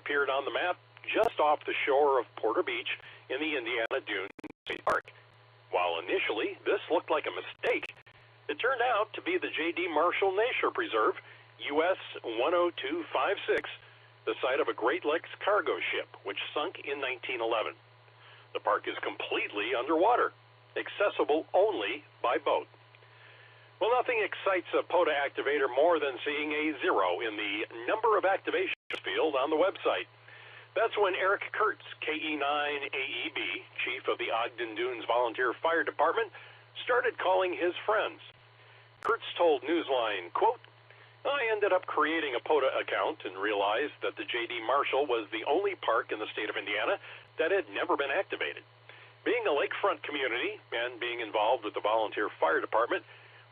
appeared on the map just off the shore of Porter Beach in the Indiana Dunes State Park. While initially this looked like a mistake, it turned out to be the J.D. Marshall Nature Preserve, US 10256, the site of a Great Lakes cargo ship which sunk in 1911. The park is completely underwater, accessible only by boat. Well, nothing excites a POTA activator more than seeing a 0 in the number of activations field on the website. That's when Eric Kurtz, KE9AEB, chief of the Ogden Dunes Volunteer Fire Department, started calling his friends. Kurtz told Newsline, quote, I ended up creating a POTA account and realized that the J.D. Marshall was the only park in the state of Indiana that had never been activated. Being a lakefront community and being involved with the Volunteer Fire Department,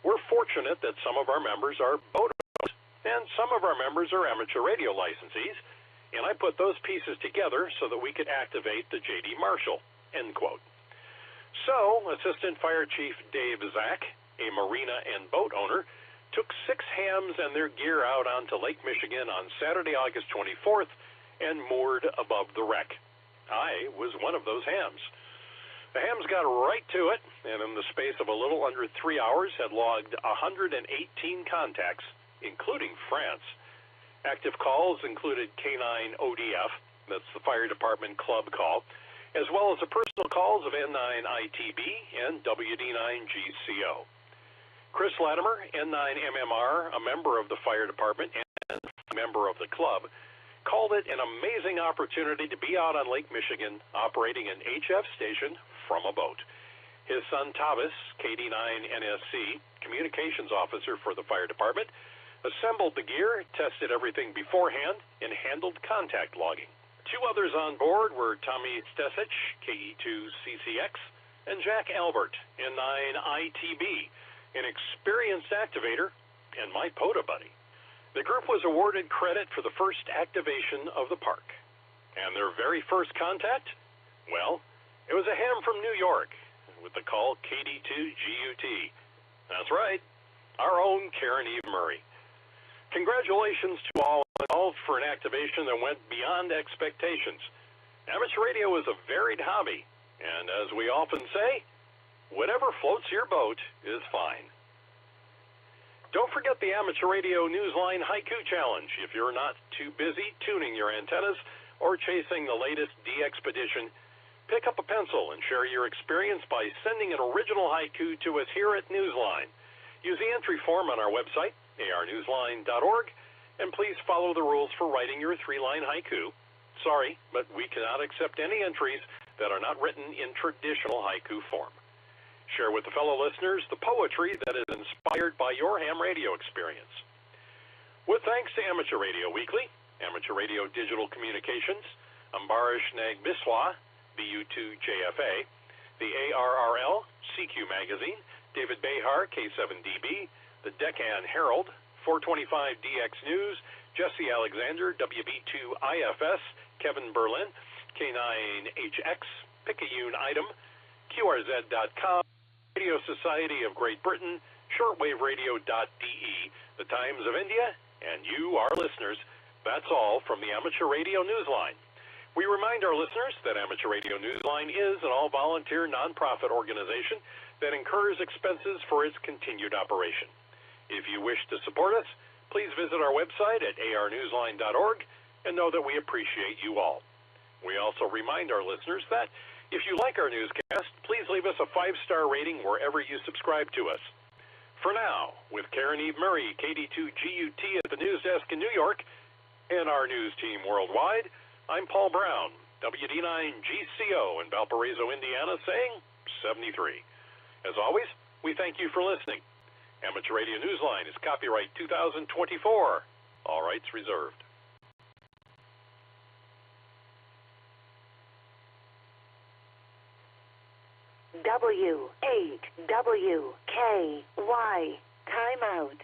we're fortunate that some of our members are boat owners and some of our members are amateur radio licensees, and I put those pieces together so that we could activate the J.D. Marshall, end quote. So, Assistant Fire Chief Dave Zach, a marina and boat owner, took 6 hams and their gear out onto Lake Michigan on Saturday, August 24th, and moored above the wreck. I was one of those hams. The hams got right to it, and in the space of a little under 3 hours had logged 118 contacts, including France. Active calls included K9 ODF, that's the fire department club call, as well as the personal calls of N9 ITB and WD9 GCO. Chris Latimer, N9 MMR, a member of the fire department and a member of the club, called it an amazing opportunity to be out on Lake Michigan operating an HF station from a boat. His son Tavis, KD9NSC, communications officer for the fire department, assembled the gear, tested everything beforehand, and handled contact logging. 2 others on board were Tommy Stesich, KE2CCX, and Jack Albert, N9ITB, an experienced activator and my POTA buddy. The group was awarded credit for the first activation of the park. And their very first contact? Well, it was a ham from New York with the call KD2GUT. That's right, our own Karen Eve Murray. Congratulations to all involved for an activation that went beyond expectations. Amateur radio is a varied hobby, and as we often say, whatever floats your boat is fine. Don't forget the Amateur Radio Newsline Haiku Challenge if you're not too busy tuning your antennas or chasing the latest D-Expedition. Pick up a pencil and share your experience by sending an original haiku to us here at Newsline. Use the entry form on our website, arnewsline.org, and please follow the rules for writing your 3-line haiku. Sorry, but we cannot accept any entries that are not written in traditional haiku form. Share with the fellow listeners the poetry that is inspired by your ham radio experience. With thanks to Amateur Radio Weekly, Amateur Radio Digital Communications, Ambarish Nag Biswa, BU2JFA, the ARRL, CQ Magazine, David Behar, K7DB, the Deccan Herald, 425DX News, Jesse Alexander, WB2IFS, Kevin Berlin, K9HX, Picayune Item, QRZ.com, Radio Society of Great Britain, shortwaveradio.de, the Times of India, and you, our listeners. That's all from the Amateur Radio Newsline. We remind our listeners that Amateur Radio Newsline is an all-volunteer nonprofit organization that incurs expenses for its continued operation. If you wish to support us, please visit our website at arnewsline.org and know that we appreciate you all. We also remind our listeners that if you like our newscast, please leave us a 5-star rating wherever you subscribe to us. For now, with Karen Eve Murray, KD2GUT at the news desk in New York, and our news team worldwide, I'm Paul Brown, WD9GCO in Valparaiso, Indiana, saying 73. As always, we thank you for listening. Amateur Radio Newsline is copyright 2024. All rights reserved. W8WKY. Timeout.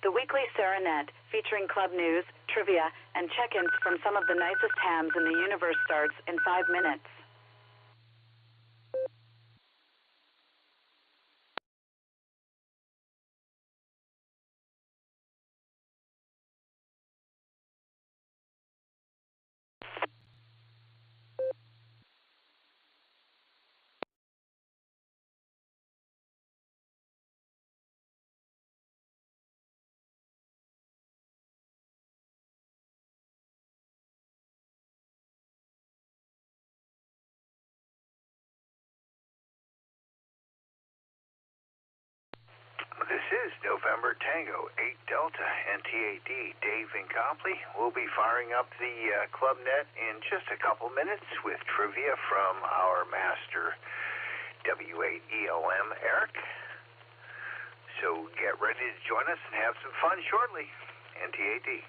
the weekly Serenet, featuring club news, trivia, and check-ins from some of the nicest hams in the universe starts in 5 minutes. This is November Tango 8 Delta NTAD. Dave and Copley will be firing up the club net in just a couple minutes with trivia from our master W8ELM Eric. So get ready to join us and have some fun shortly. NTAD.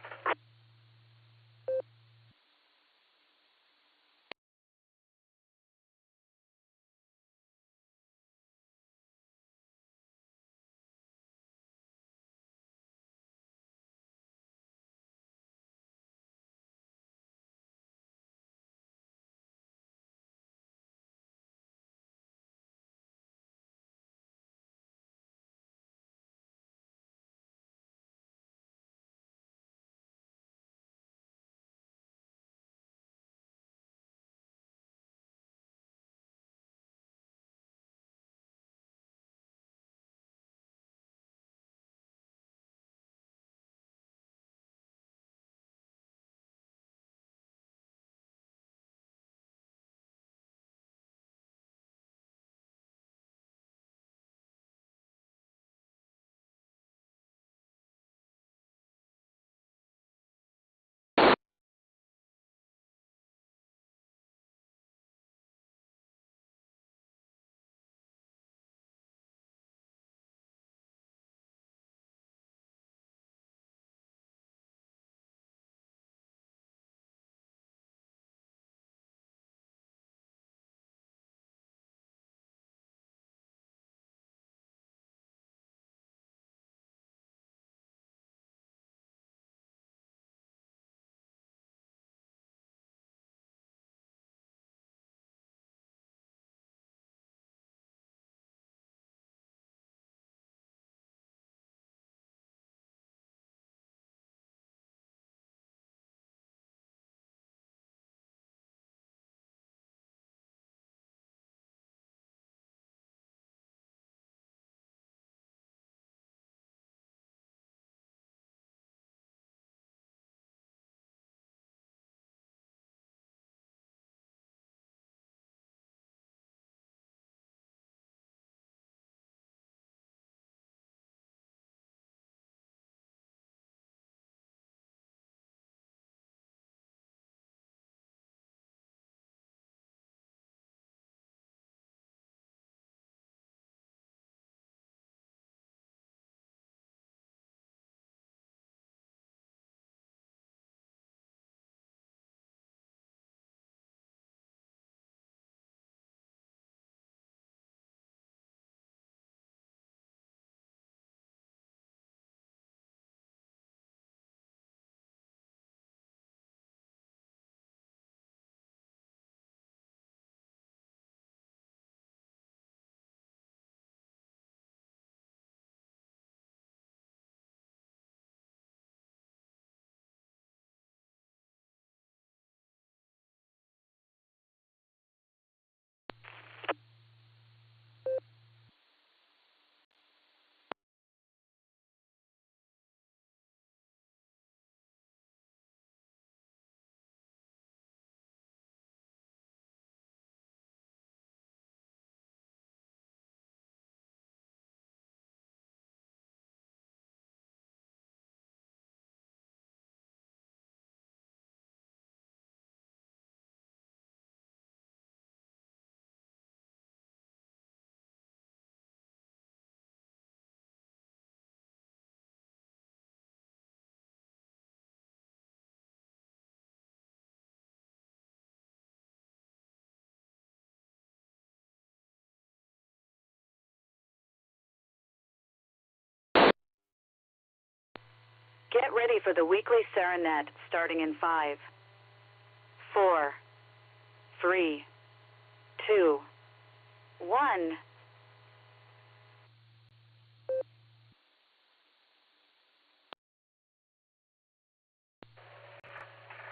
Get ready for the weekly Serenet starting in 5, 4, 3, 2, 1.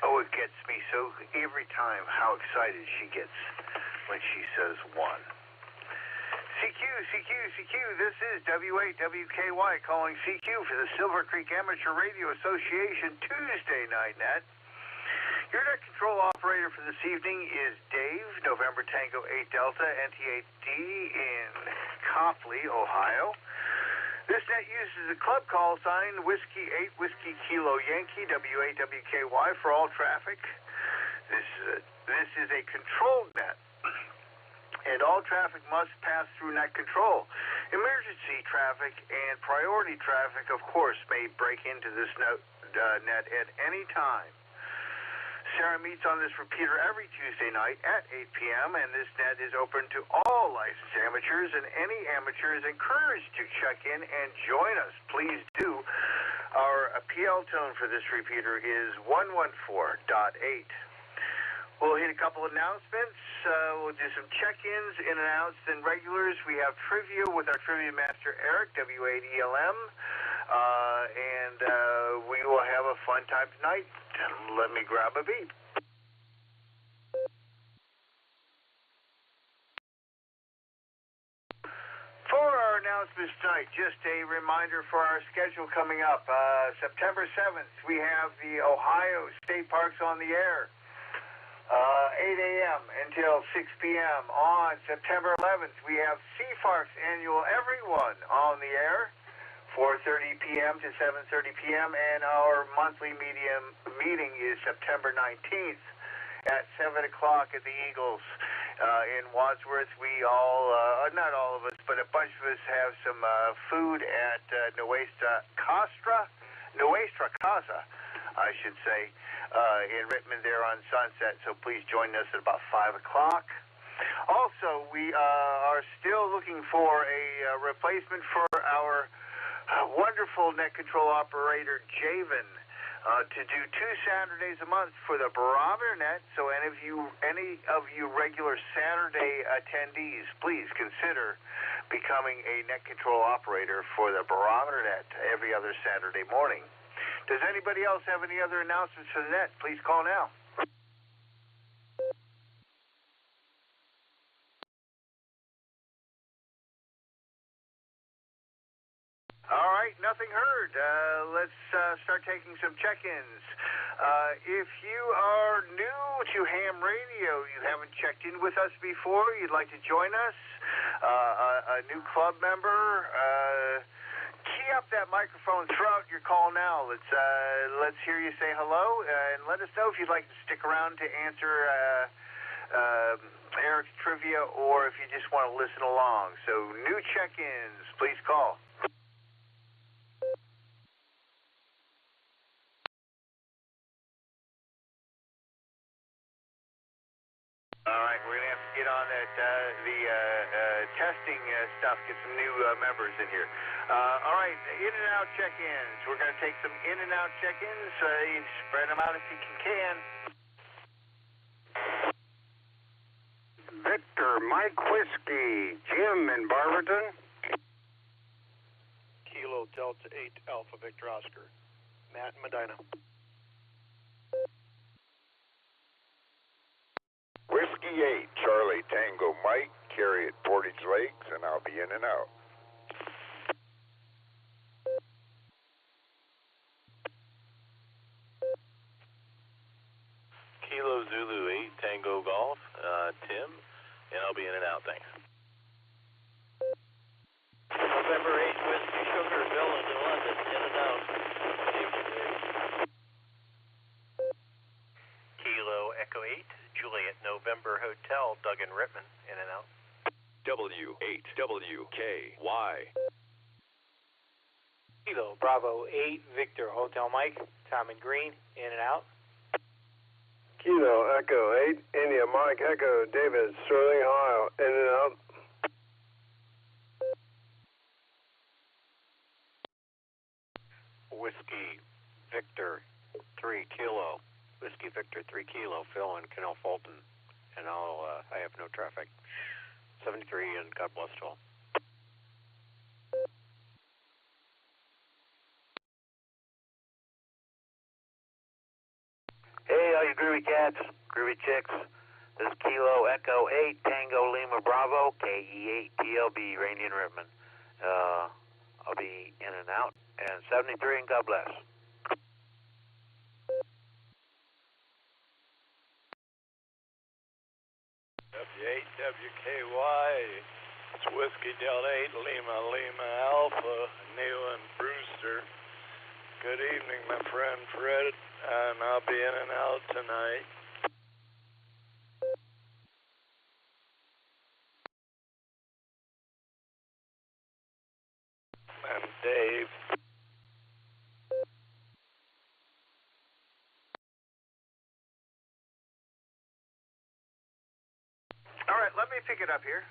Oh, it gets me so every time how excited she gets when she says 1. CQ, this is W8WKY calling CQ for the Silvercreek Amateur Radio Association Tuesday night net. Your net control operator for this evening is Dave, November Tango 8 Delta, NT8D in Copley, Ohio. This net uses the club call sign Whiskey 8 Whiskey Kilo Yankee, W8WKY for all traffic. This is a controlled net, and all traffic must pass through net control. Emergency traffic and priority traffic, of course, may break into this net at any time. Sarah meets on this repeater every Tuesday night at 8 p.m., and this net is open to all licensed amateurs, and any amateur is encouraged to check in and join us. Please do. Our PL tone for this repeater is 114.8. We'll hit a couple announcements. We'll do some check-ins, in and outs, and regulars. We have trivia with our trivia master, Eric, W8ELM. And we will have a fun time tonight. Let me grab a beat. For our announcements tonight, just a reminder for our schedule coming up. September 7th, we have the Ohio State Parks on the air. 8 a.m. until 6 p.m. On September 11th, we have CFARC's annual Everyone on the air. 4:30 p.m. to 7:30 p.m. and our monthly meeting is September 19th at 7 o'clock at the Eagles in Wadsworth. We all, not all of us, but a bunch of us have some food at Nuestra Casa, I should say, in Rittman there on Sunset. So please join us at about 5 o'clock. Also, we are still looking for a replacement for our wonderful net control operator, Javen, to do 2 Saturdays a month for the barometer net. So any of you regular Saturday attendees, please consider becoming a net control operator for the barometer net every other Saturday morning. Does anybody else have any other announcements for the net? Please call now. All right, nothing heard. Let's start taking some check-ins. If you are new to ham radio, you haven't checked in with us before, you'd like to join us, a new club member, key up that microphone throughout your call now. Let's hear you say hello, and let us know if you'd like to stick around to answer Eric's trivia, or if you just want to listen along. So new check-ins, please call. All right, we're going to have to get on that, the testing stuff, get some new members in here. All right, in and out check-ins. We're going to take some in and out check-ins. You spread them out if you can. Victor, Mike Whiskey, Jim in Barberton. Kilo Delta 8 Alpha Victor Oscar, Matt in Medina. Whiskey 8, Charlie Tango Mike, carry at Portage Lakes, and I'll be in and out. Kilo Zulu 8, Tango Golf, Tim, and I'll be in and out, thanks. November 8, Whiskey Sugar, Bill in London, in and out. Kilo Echo 8, Juliet November Hotel, Doug and Rittman, in and out. W8WKY. Kilo Bravo 8, Victor Hotel Mike, Tom and Green, in and out. Kilo Echo 8, India Mike Echo, David, Sterling, Ohio, in and out. Whiskey Canal Fulton, and I have no traffic. 73, and God bless to all. Hey, all you groovy cats, groovy chicks. This is Kilo Echo 8 Tango Lima Bravo KE8 TLB Randy and Rittman. I'll be in and out. And 73 and God bless. W8 WKY. It's Whiskey Delta 8 Lima Lima Alpha Neil and Brewster. Good evening, my friend Fred, and I'll be in and out tonight. And Dave. All right, let me pick it up here.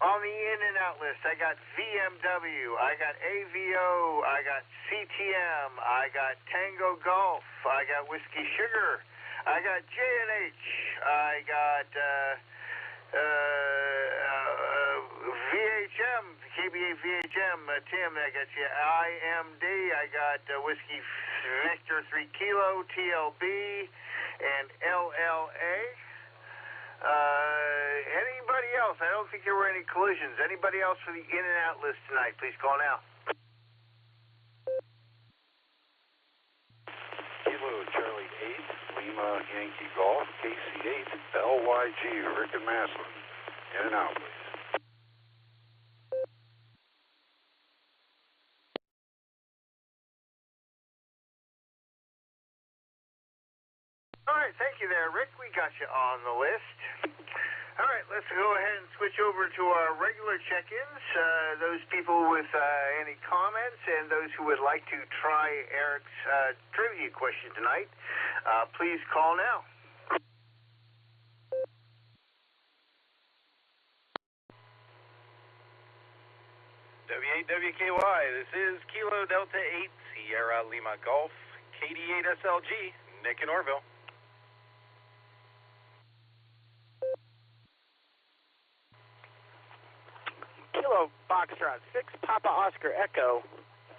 On the in and out list, I got VMW, I got AVO, I got CTM, I got Tango Golf, I got Whiskey Sugar, I got J&H, I got VHM, KBA VHM, Tim, I got you IMD, I got Whiskey Victor 3 Kilo, TLB, and LLA. Anybody else? I don't think there were any collisions. Anybody else for the in and out list tonight? Please call now. Kilo Charlie 8, Lima Yankee Golf, KC8, LYG, Rick and Maslin. In and out, please. All right, thank you there, Rick. We got you on the list. All right, let's go ahead and switch over to our regular check-ins. Those people with any comments and those who would like to try Eric's trivia question tonight, please call now. W8 WKY, this is Kilo Delta 8 Sierra Lima Golf, KD8 SLG, Nick in Orville. Kilo Foxtrot 6 Papa Oscar Echo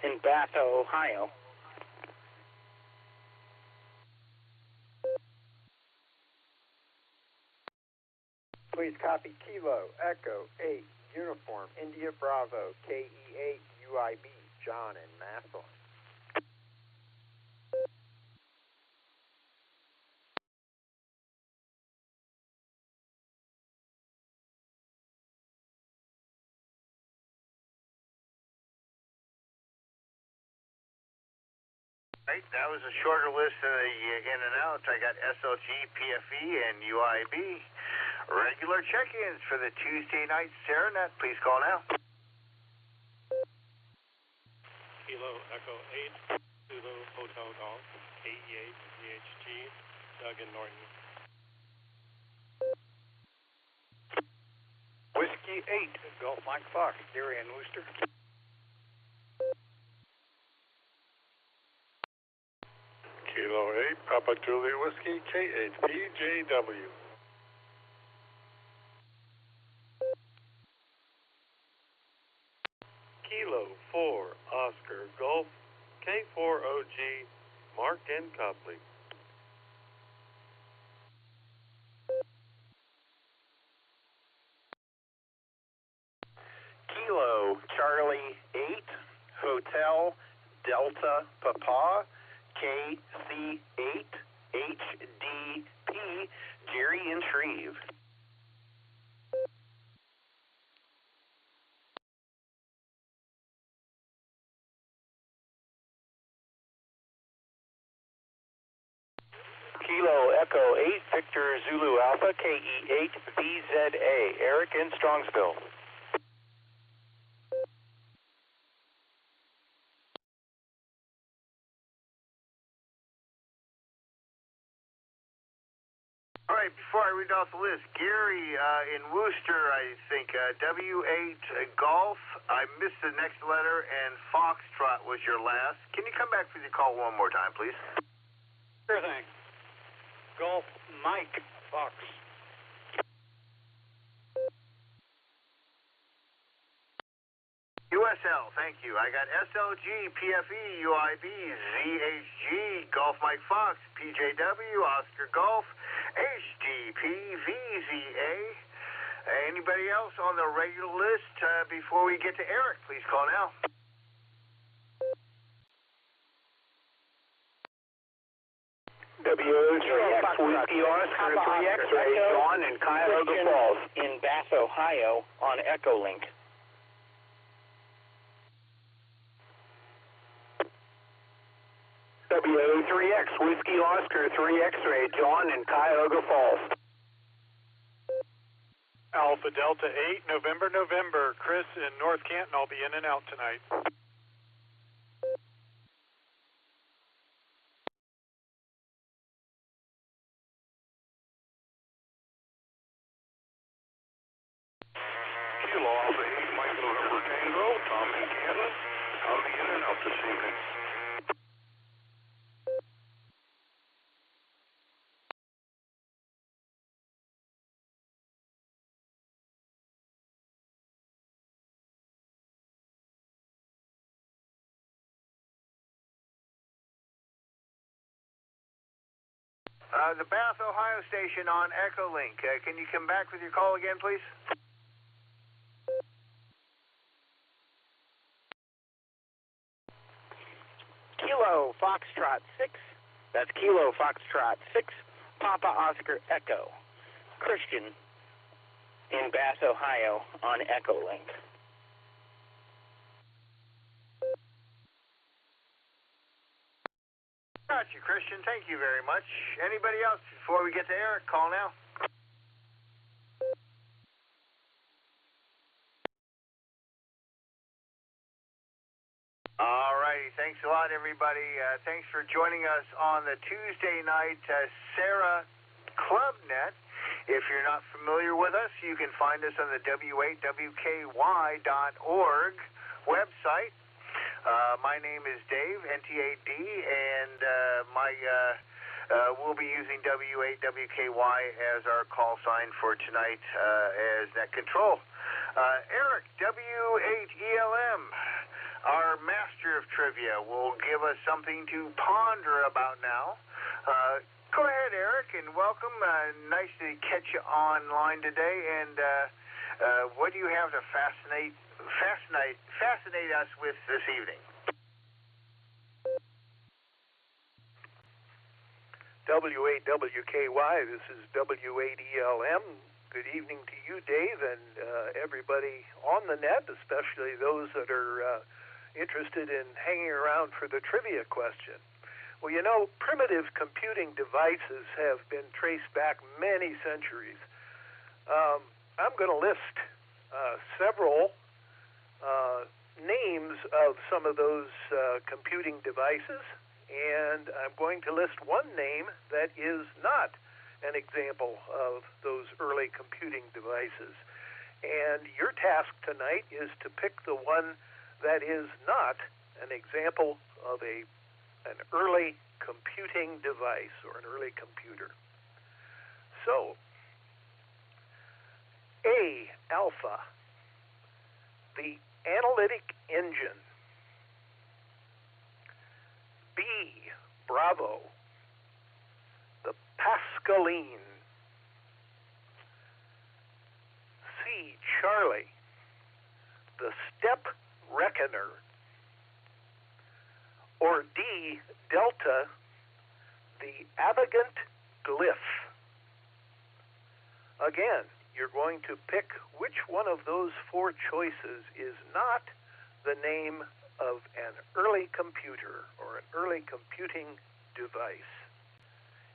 in Bath, Ohio. Please copy Kilo Echo 8 Uniform India Bravo KE8 UIB John in Maslin. Right, that was a shorter list of the in and outs. I got SLG, PFE, and UIB. Regular check-ins for the Tuesday night Serenet. Please call now. Kilo Echo 8, Zulu Hotel Golf, KE8 VHG, Doug and Norton. Whiskey 8, Golf Mike Fox, Gary and Worcester. Kilo 8, Papa Julia Whiskey, K8 PJW. Kilo 4, Oscar Golf, K4OG, Mark and Copley. Kilo Charlie 8 Hotel Delta Papa KC8 HDP Jerry in Shreve. Kilo Echo 8 Victor Zulu Alpha KE8 VZA Eric in Strongsville. All right, before I read off the list, Gary in Worcester, I think, W8 Golf, I missed the next letter, and Foxtrot was your last. Can you come back for the call one more time, please? Sure thing. Golf Mike Fox. USL, thank you. I got SLG, PFE, UIB, ZHG, Golf Mike Fox, PJW, Oscar Golf, HDP, VZA. Anybody else on the regular list before we get to Eric? Please call now. W3X, Whiskey Oscar, 3 X-ray, John in Cuyahoga Falls, in Bath, Ohio, on Echolink. W3X, Whiskey Oscar, 3 X-ray, John in Cuyahoga Falls. Alpha Delta 8, November, Chris in North Canton. I'll be in and out tonight. Kilo Alpha 8, Mike November Tango, Tom in Canton. I'll be in and out this evening. The Bath, Ohio station on Echolink. Can you come back with your call again, please? Kilo Foxtrot 6. That's Kilo Foxtrot 6, Papa Oscar Echo. Christian in Bath, Ohio, on Echolink. Gotcha, Christian. Thank you very much. Anybody else before we get to Eric? Call now. All righty. Thanks a lot, everybody. Thanks for joining us on the Tuesday night Sarah Clubnet. If you're not familiar with us, you can find us on the w8wky.org website. My name is Dave, NTAD, and we'll be using W8WKY as our call sign for tonight as net control. Eric, W8ELM, our master of trivia, will give us something to ponder about now. Go ahead, Eric, and welcome. Nice to catch you online today. And what do you have to fascinate us with this evening? W8WKY, this is W8ELM. Good evening to you, Dave, and everybody on the net, especially those that are interested in hanging around for the trivia question. Well, you know, primitive computing devices have been traced back many centuries. I'm going to list several names of some of those computing devices, and I'm going to list one name that is not an example of those early computing devices. And your task tonight is to pick the one that is not an example of an early computing device or an early computer. So, A, Alpha, the analytic engine. B, Bravo, the Pascaline. C, Charlie, the Step Reckoner. Or D, Delta, the Avigant Glyph. Again, you're going to pick which one of those four choices is not the name of an early computer or an early computing device.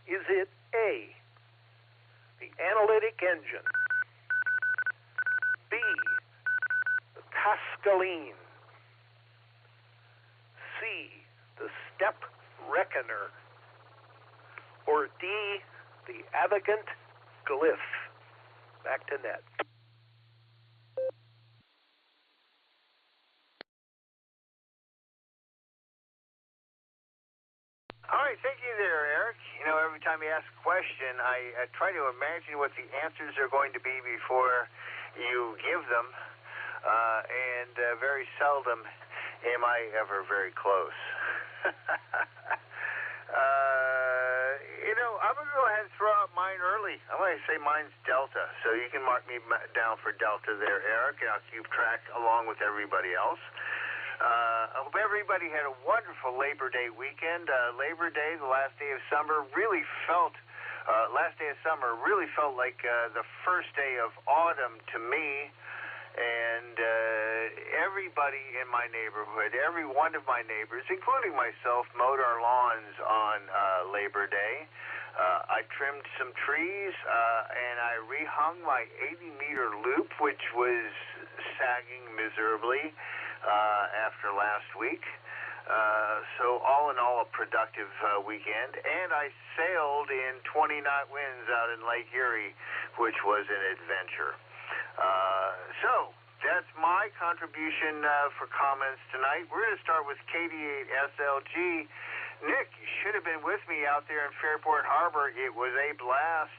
Is it A, the analytic engine, B, the Pascaline, C, the Step Reckoner, or D, the Avigant Glyph? Back to net. All right, thank you there, Eric. every time you ask a question, I try to imagine what the answers are going to be before you give them, and very seldom am I ever very close. I'm going to go ahead and throw out mine early. I'm going to say mine's Delta, so you can mark me down for Delta there, Eric, and I'll keep track along with everybody else. I hope everybody had a wonderful Labor Day weekend. Labor Day, the last day of summer, really felt like the first day of autumn to me. And everybody in my neighborhood, every one of my neighbors, including myself, mowed our lawns on Labor Day. I trimmed some trees, and I rehung my 80-meter loop, which was sagging miserably after last week. So all in all, a productive weekend. And I sailed in 20-knot winds out in Lake Erie, which was an adventure. So that's my contribution for comments tonight. We're going to start with KD8SLG. Nick, you should have been with me out there in Fairport Harbor. It was a blast.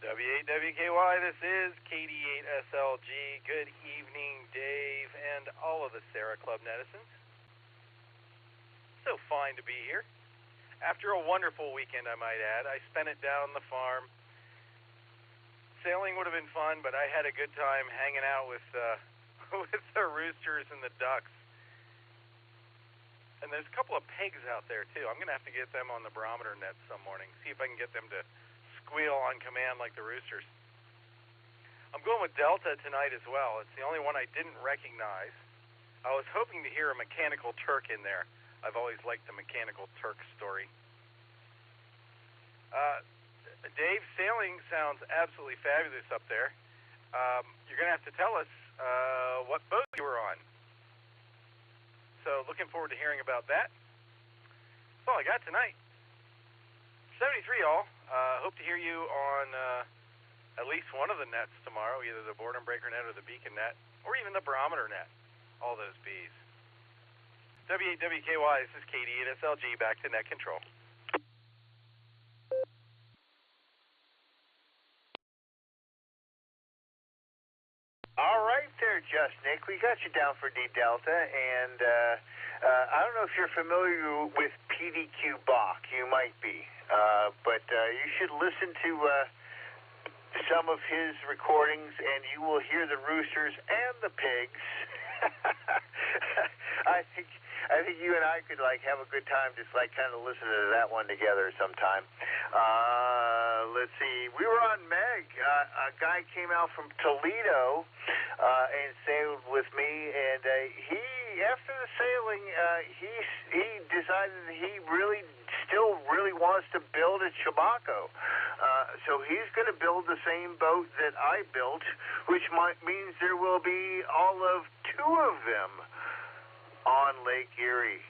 W8WKY, this is KD8SLG. Good evening, Dave, and all of the Sarah Club netizens. So fine to be here. After a wonderful weekend, I might add. I spent it down on the farm. Sailing would have been fun, but I had a good time hanging out with with the roosters and the ducks. And there's a couple of pigs out there, too. I'm going to have to get them on the barometer net some morning, see if I can get them to squeal on command like the roosters. I'm going with Delta tonight as well. It's the only one I didn't recognize. I was hoping to hear a Mechanical Turk in there. I've always liked the Mechanical Turk story. Dave, sailing sounds absolutely fabulous up there. You're going to have to tell us what boat you were on. So looking forward to hearing about that. That's all I got tonight. 73 all. Hope to hear you on at least one of the nets tomorrow, either the boredom breaker net or the beacon net, or even the barometer net. All those B's. W8WKY, this is KD8SLG, back to net control. All right there, Just Nick. We got you down for D Delta, and I don't know if you're familiar with PDQ Bach. You might be, but you should listen to some of his recordings, and you will hear the roosters and the pigs. I think you and I could have a good time just kind of listening to that one together sometime. Let's see. We were on Meg. A guy came out from Toledo and sailed with me, and he, after the sailing, he decided that he still really wants to build a Chabaco. So he's going to build the same boat that I built, which means there will be all of 2 of them on Lake Erie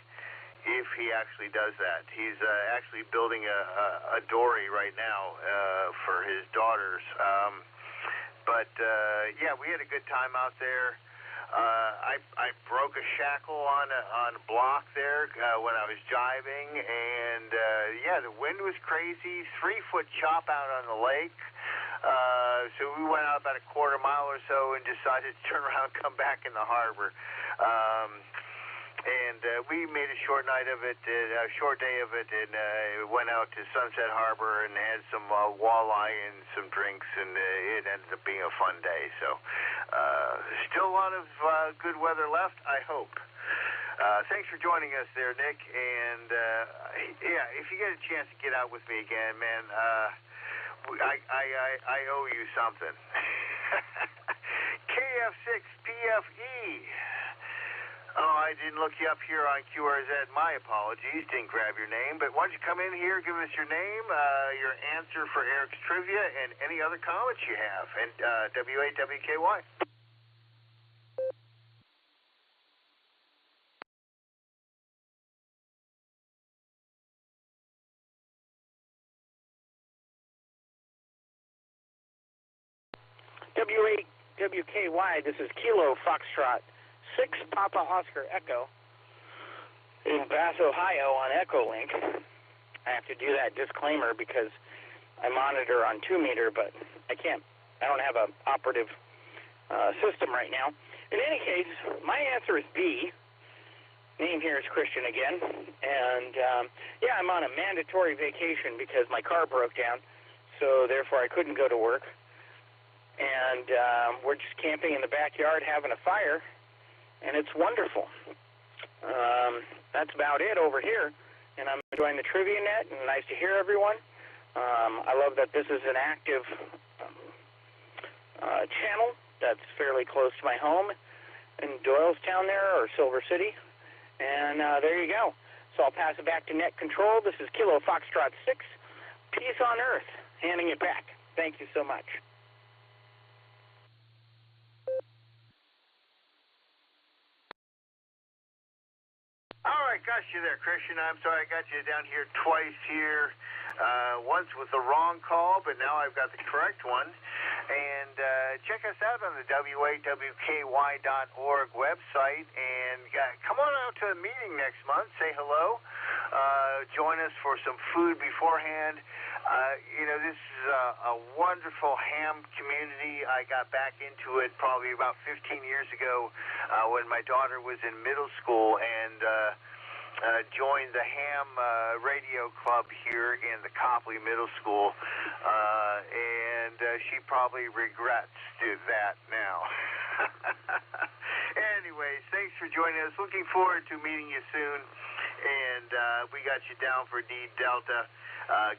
if he actually does that. He's actually building a dory right now for his daughters. Yeah, we had a good time out there. I broke a shackle on a block there when I was jiving, and yeah, the wind was crazy. 3-foot chop out on the lake. So we went out about a quarter mile or so and decided to turn around and come back in the harbor. And we made a short night of it, a short day of it, and went out to Sunset Harbor and had some walleye and some drinks, and it ended up being a fun day. So still a lot of good weather left, I hope. Thanks for joining us there, Nick. And yeah, if you get a chance to get out with me again, man, I owe you something. KF6PFE. Oh, I didn't look you up here on QRZ. My apologies. Didn't grab your name. But why don't you come in here, give us your name, your answer for Eric's trivia, and any other comments you have. And W8WKY. W8WKY, this is Kilo Foxtrot Papa Oscar Echo in Bath, Ohio on Echolink. I have to do that disclaimer because I monitor on 2 meter, but I don't have an operative system right now. In any case, my answer is B. Name here is Christian again. And, I'm on a mandatory vacation because my car broke down, so therefore I couldn't go to work. And we're just camping in the backyard having a fire, and it's wonderful. That's about it over here. And I'm enjoying the trivia net, and nice to hear everyone. I love that this is an active channel that's fairly close to my home in Doylestown there, or Silver City. And there you go. So I'll pass it back to Net Control. This is Kilo Foxtrot 6, Peace on Earth, handing it back. Thank you so much. All right, got you there, Christian. I'm sorry I got you down here twice here. Once with the wrong call, but now I've got the correct one. And check us out on the WAWKY.org website. And come on out to a meeting next month. Say hello. Join us for some food beforehand. This is a wonderful ham community. I got back into it probably about 15 years ago when my daughter was in middle school and joined the ham radio club here in the Copley Middle School. And she probably regrets that now. Anyways, thanks for joining us. Looking forward to meeting you soon. And we got you down for D Delta.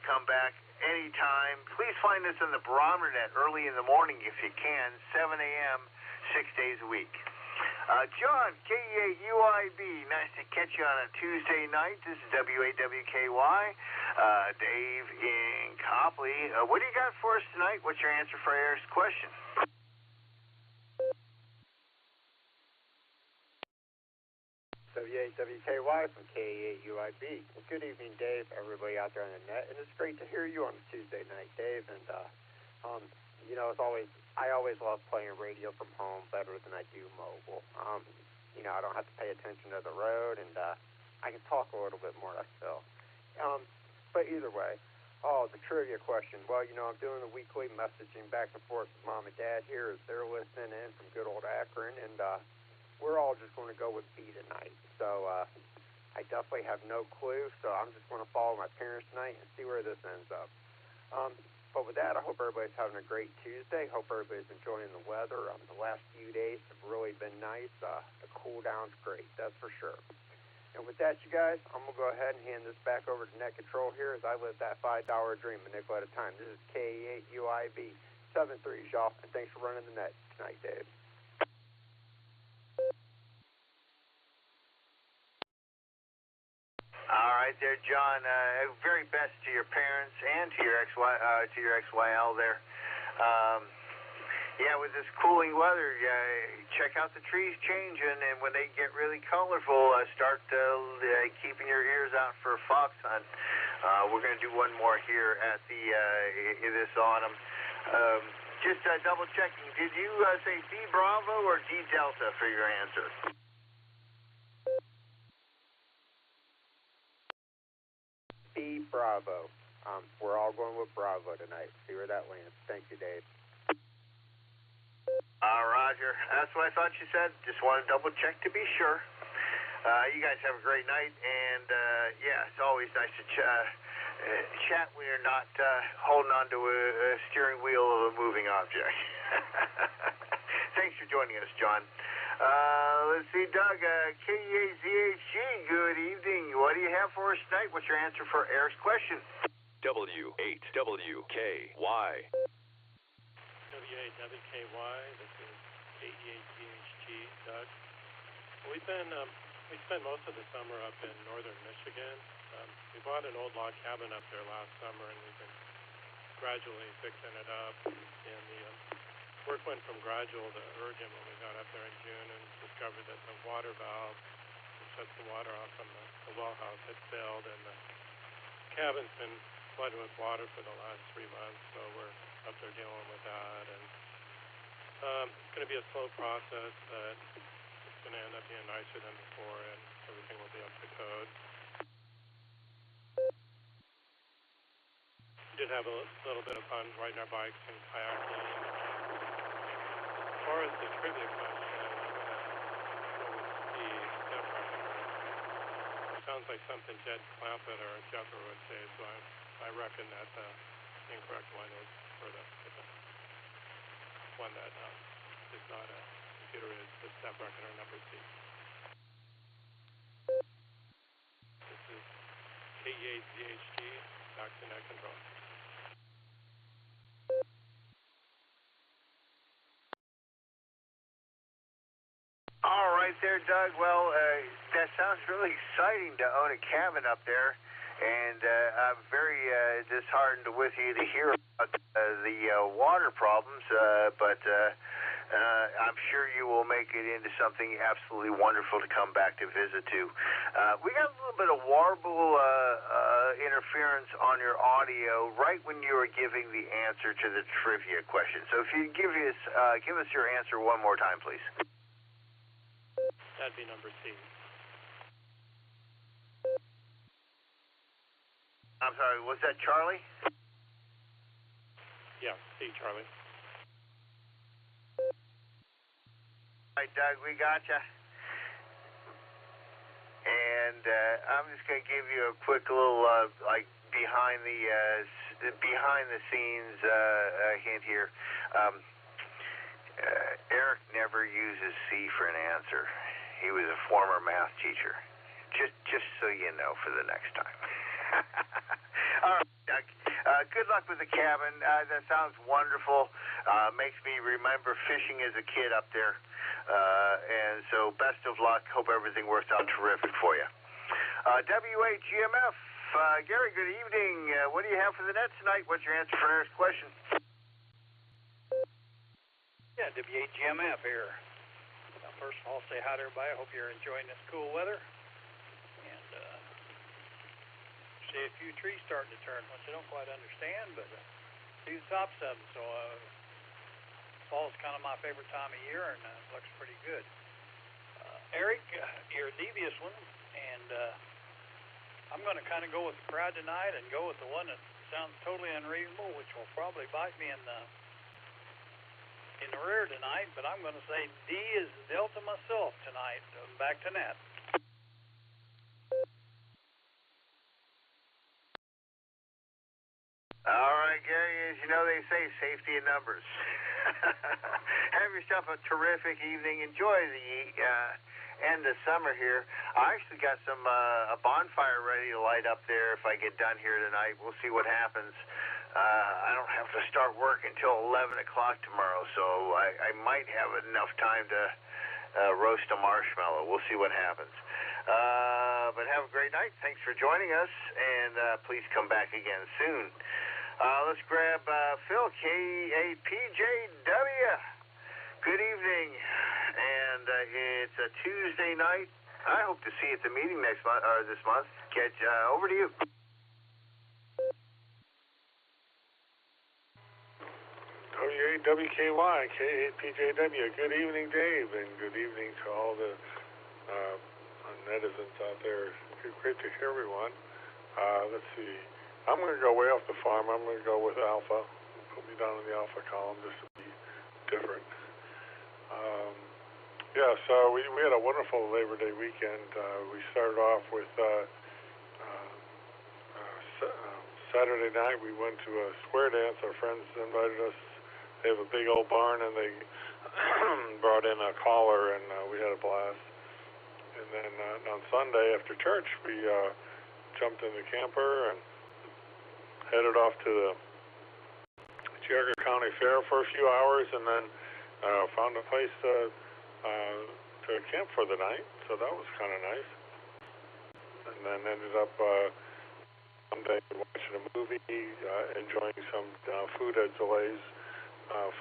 Come back anytime. Please find us on the barometer net early in the morning if you can, 7 a.m., 6 days a week. John, KEAUIB, nice to catch you on a Tuesday night. This is WAWKY. Dave in Copley. What do you got for us tonight? What's your answer for Eric's question? WAWKY from KEAUIB. Well, good evening, Dave, everybody out there on the net. And it's great to hear you on a Tuesday night, Dave. And, I always love playing radio from home better than I do mobile. I don't have to pay attention to the road, and I can talk a little bit more, I feel. But either way, the trivia question. Well, I'm doing the weekly messaging back and forth with Mom and Dad here as they're listening in from good old Akron, and we're all just going to go with B tonight. So I definitely have no clue, so I'm just going to follow my parents tonight and see where this ends up. But with that, I hope everybody's having a great Tuesday. Hope everybody's enjoying the weather. The last few days have really been nice. The cool down's great, that's for sure. And with that, you guys, I'm going to go ahead and hand this back over to Net Control here as I live that $5 dream a nickel at a time. This is KEAUIB 7-3, y'all, and thanks for running the net tonight, Dave. All right, there, John. Very best to your parents and to your XYL there. With this cooling weather, check out the trees changing, and when they get really colorful, start keeping your ears out for fox hunt. We're going to do one more here at this autumn. Just double checking. Did you say D Bravo or D Delta for your answer? D Bravo. We're all going with Bravo tonight. See where that lands. Thank you, Dave. Roger. That's what I thought you said. Just want to double check to be sure. You guys have a great night, and it's always nice to chat when you're not holding on to a steering wheel of a moving object. Thanks for joining us, John. Let's see, Doug, KEAZHG, good evening. What do you have for us tonight? What's your answer for Eric's question? W8WKY. WAWKY, this is KEAZHG, Doug. We spent most of the summer up in northern Michigan. We bought an old log cabin up there last summer, and we've been gradually fixing it up. And the work went from gradual to urgent when we got up there in June and discovered that the water valve that shuts the water off from the well house had failed, and the cabin's been flooded with water for the last 3 months, so we're up there dealing with that. And it's going to be a slow process, but it's going to end up being nicer than before, and everything will be up to code. We did have a little bit of fun riding our bikes and kayaking. As far as the trivia question, I'm going to go with the step reckoner. It sounds like something Jed Clampett or Jeffrey would say, so I reckon that the incorrect one is for the one that is not a computer is the step reckoner number C. This is KE8ZHG, back to net control. All right there, Doug. Well, that sounds really exciting to own a cabin up there, and I'm very disheartened with you to hear about the water problems, but I'm sure you will make it into something absolutely wonderful to come back to visit to. We got a little bit of warble interference on your audio right when you were giving the answer to the trivia question. So if you give us your answer one more time, please. That'd be number C. I'm sorry, was that Charlie? Yeah, C, Charlie. All right, Doug, we got you. And I'm just going to give you a quick little, behind the scenes hint here. Eric never uses C for an answer. He was a former math teacher. Just so you know for the next time. All right, Doug. Good luck with the cabin. That sounds wonderful. Makes me remember fishing as a kid up there. And so best of luck. Hope everything works out terrific for you. WHGMF, Gary, good evening. What do you have for the net tonight? What's your answer for Eric's question? Yeah, WHGMF here. First of all, say hi to everybody. I hope you're enjoying this cool weather. And see a few trees starting to turn, which I don't quite understand, but see the tops of them. So fall's kind of my favorite time of year, and it looks pretty good. Eric, you're a devious one, and I'm going to kind of go with the crowd tonight and go with the one that sounds totally unreasonable, which will probably bite me in the rear tonight, but I'm going to say D is Delta myself tonight. Back to net. All right, Gary, as you know, they say safety in numbers. Have yourself a terrific evening. Enjoy the end of summer here. I actually got a bonfire ready to light up there if I get done here tonight. We'll see what happens. I don't have to start work until 11 o'clock tomorrow, so I might have enough time to roast a marshmallow. We'll see what happens. But have a great night. Thanks for joining us, and please come back again soon. Let's grab Phil, K8PJW. Good evening, and it's a Tuesday night. I hope to see you at the meeting next month or this month. Over to you. WAWKY, K8PJW. Good evening, Dave, and good evening to all the netizens out there. Great to hear everyone. Let's see. I'm going to go way off the farm. I'm going to go with Alpha. Put me down in the Alpha column just to be different. So we had a wonderful Labor Day weekend. We started off with Saturday night. We went to a square dance. Our friends invited us. They have a big old barn, and they brought in a caller, and we had a blast. And then on Sunday after church, we jumped in the camper and headed off to the Geauga County Fair for a few hours, and then found a place to camp for the night. So that was kind of nice. And then ended up Sunday watching a movie, enjoying some food at Zolle's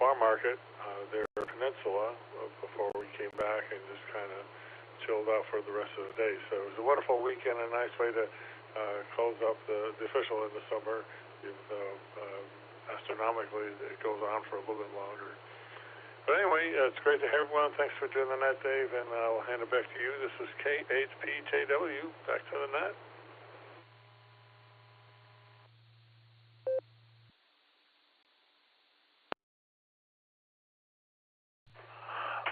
farm market there in Peninsula before we came back and just kind of chilled out for the rest of the day. So it was a wonderful weekend, a nice way to close up the official in the summer, even though astronomically it goes on for a little bit longer. But anyway, it's great to have everyone. Thanks for doing the net, Dave, and I'll hand it back to you. This is KHPJW. Back to the net.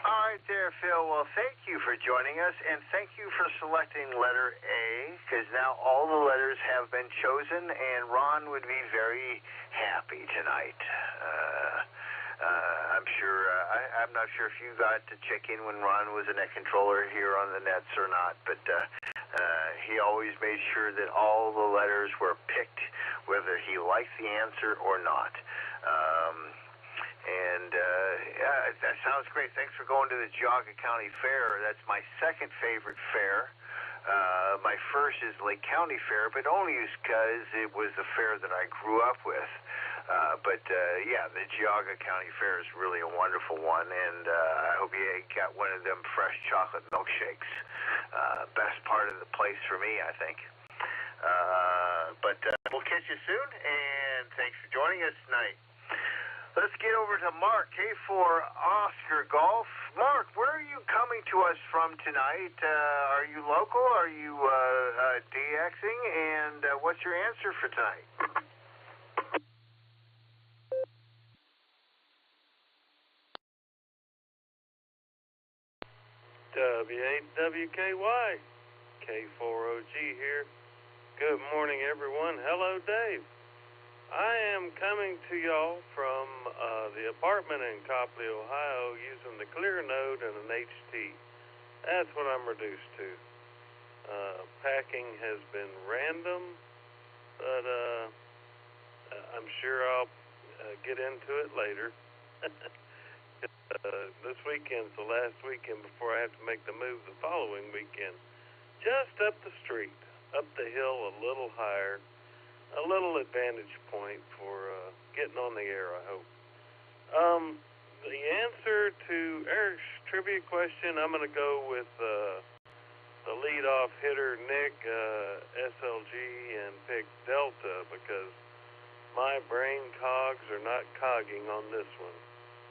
All right there, Phil. Well, thank you for joining us, and thank you for selecting letter A, because now all the letters have been chosen, and Ron would be very happy tonight. I'm not sure if you got to check in when Ron was a net controller here on the nets or not, but he always made sure that all the letters were picked, whether he liked the answer or not. Yeah, that sounds great. Thanks for going to the Geauga County Fair. That's my second favorite fair. My first is Lake County Fair, but only because it was the fair that I grew up with. Yeah, the Geauga County Fair is really a wonderful one, and I hope you got one of them fresh chocolate milkshakes. Best part of the place for me, I think. We'll catch you soon, and thanks for joining us tonight. Let's get over to Mark, K4 Oscar Golf. Mark, where are you coming to us from tonight? Are you local? Are you DXing? And what's your answer for tonight? W8WKY, K4OG here. Good morning, everyone. Hello, Dave. I am coming to y'all from the apartment in Copley, Ohio, using the clear node and an HT. That's what I'm reduced to. Packing has been random, but I'm sure I'll get into it later. This weekend's the last weekend before I have to make the move the following weekend. Just up the street, up the hill a little higher, a little advantage point for getting on the air, I hope. The answer to Eric's trivia question, I'm going to go with the leadoff hitter, Nick, SLG, and pick Delta because my brain cogs are not cogging on this one.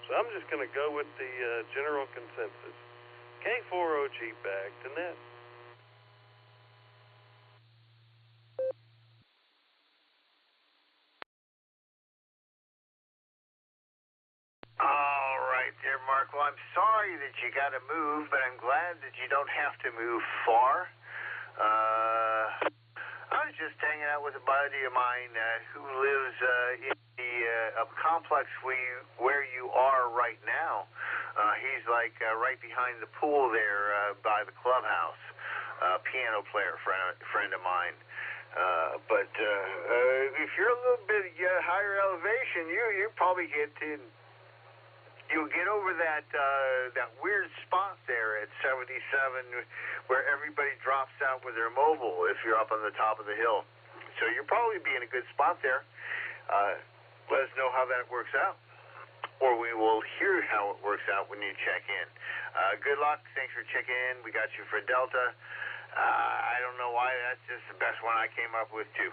So I'm just going to go with the general consensus. K4OG back to net. All right there, Mark. Well, I'm sorry that you got to move, but I'm glad that you don't have to move far. I was just hanging out with a buddy of mine who lives in the complex where you are right now. He's like right behind the pool there by the clubhouse. Piano player, friend of mine. If you're a little bit higher elevation, you probably you'll get over that weird spot there at 77 where everybody drops out with their mobile if you're up on the top of the hill. So you'll probably be in a good spot there. Let us know how that works out, or we will hear how it works out when you check in. Good luck. Thanks for checking in. We got you for Delta. I don't know why. That's just the best one I came up with, too.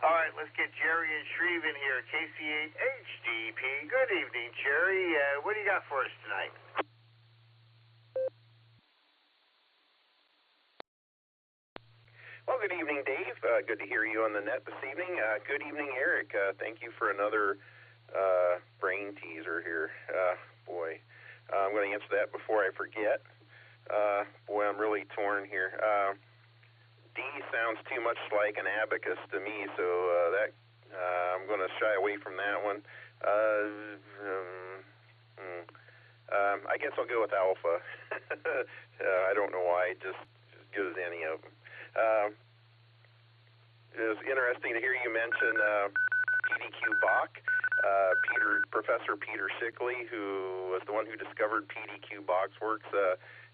All right, let's get Jerry and Shreve in here, KC8 HDP. Good evening, Jerry. What do you got for us tonight? Well, good evening, Dave. Good to hear you on the net this evening. Good evening, Eric. Thank you for another brain teaser here. Boy, I'm going to answer that before I forget. Boy, I'm really torn here. D sounds too much like an abacus to me, so I'm going to shy away from that one. I guess I'll go with alpha. I don't know why, just as good as any of them. It was interesting to hear you mention PDQ Bach. Professor Peter Shickley, who was the one who discovered PDQ Bach's works,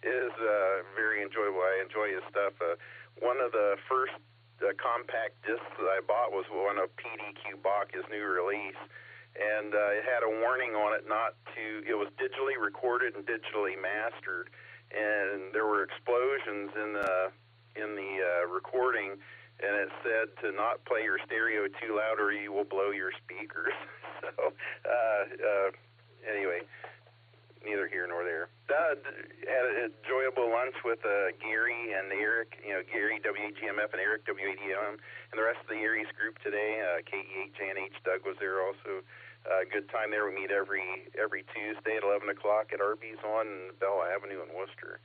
is very enjoyable. I enjoy his stuff. One of the first compact discs that I bought was one of PDQ Bach, his new release, and it had a warning on it it was digitally recorded and digitally mastered, and there were explosions in the recording, and it said to not play your stereo too loud or you will blow your speakers. So anyway, neither here nor there. Had an enjoyable lunch with Gary and Eric, Gary, WAGMF, and Eric, WADM, and the rest of the Aries group today. KE8, JNH, Doug was there also. Good time there. We meet every Tuesday at 11 o'clock at Arby's on Bell Avenue in Worcester.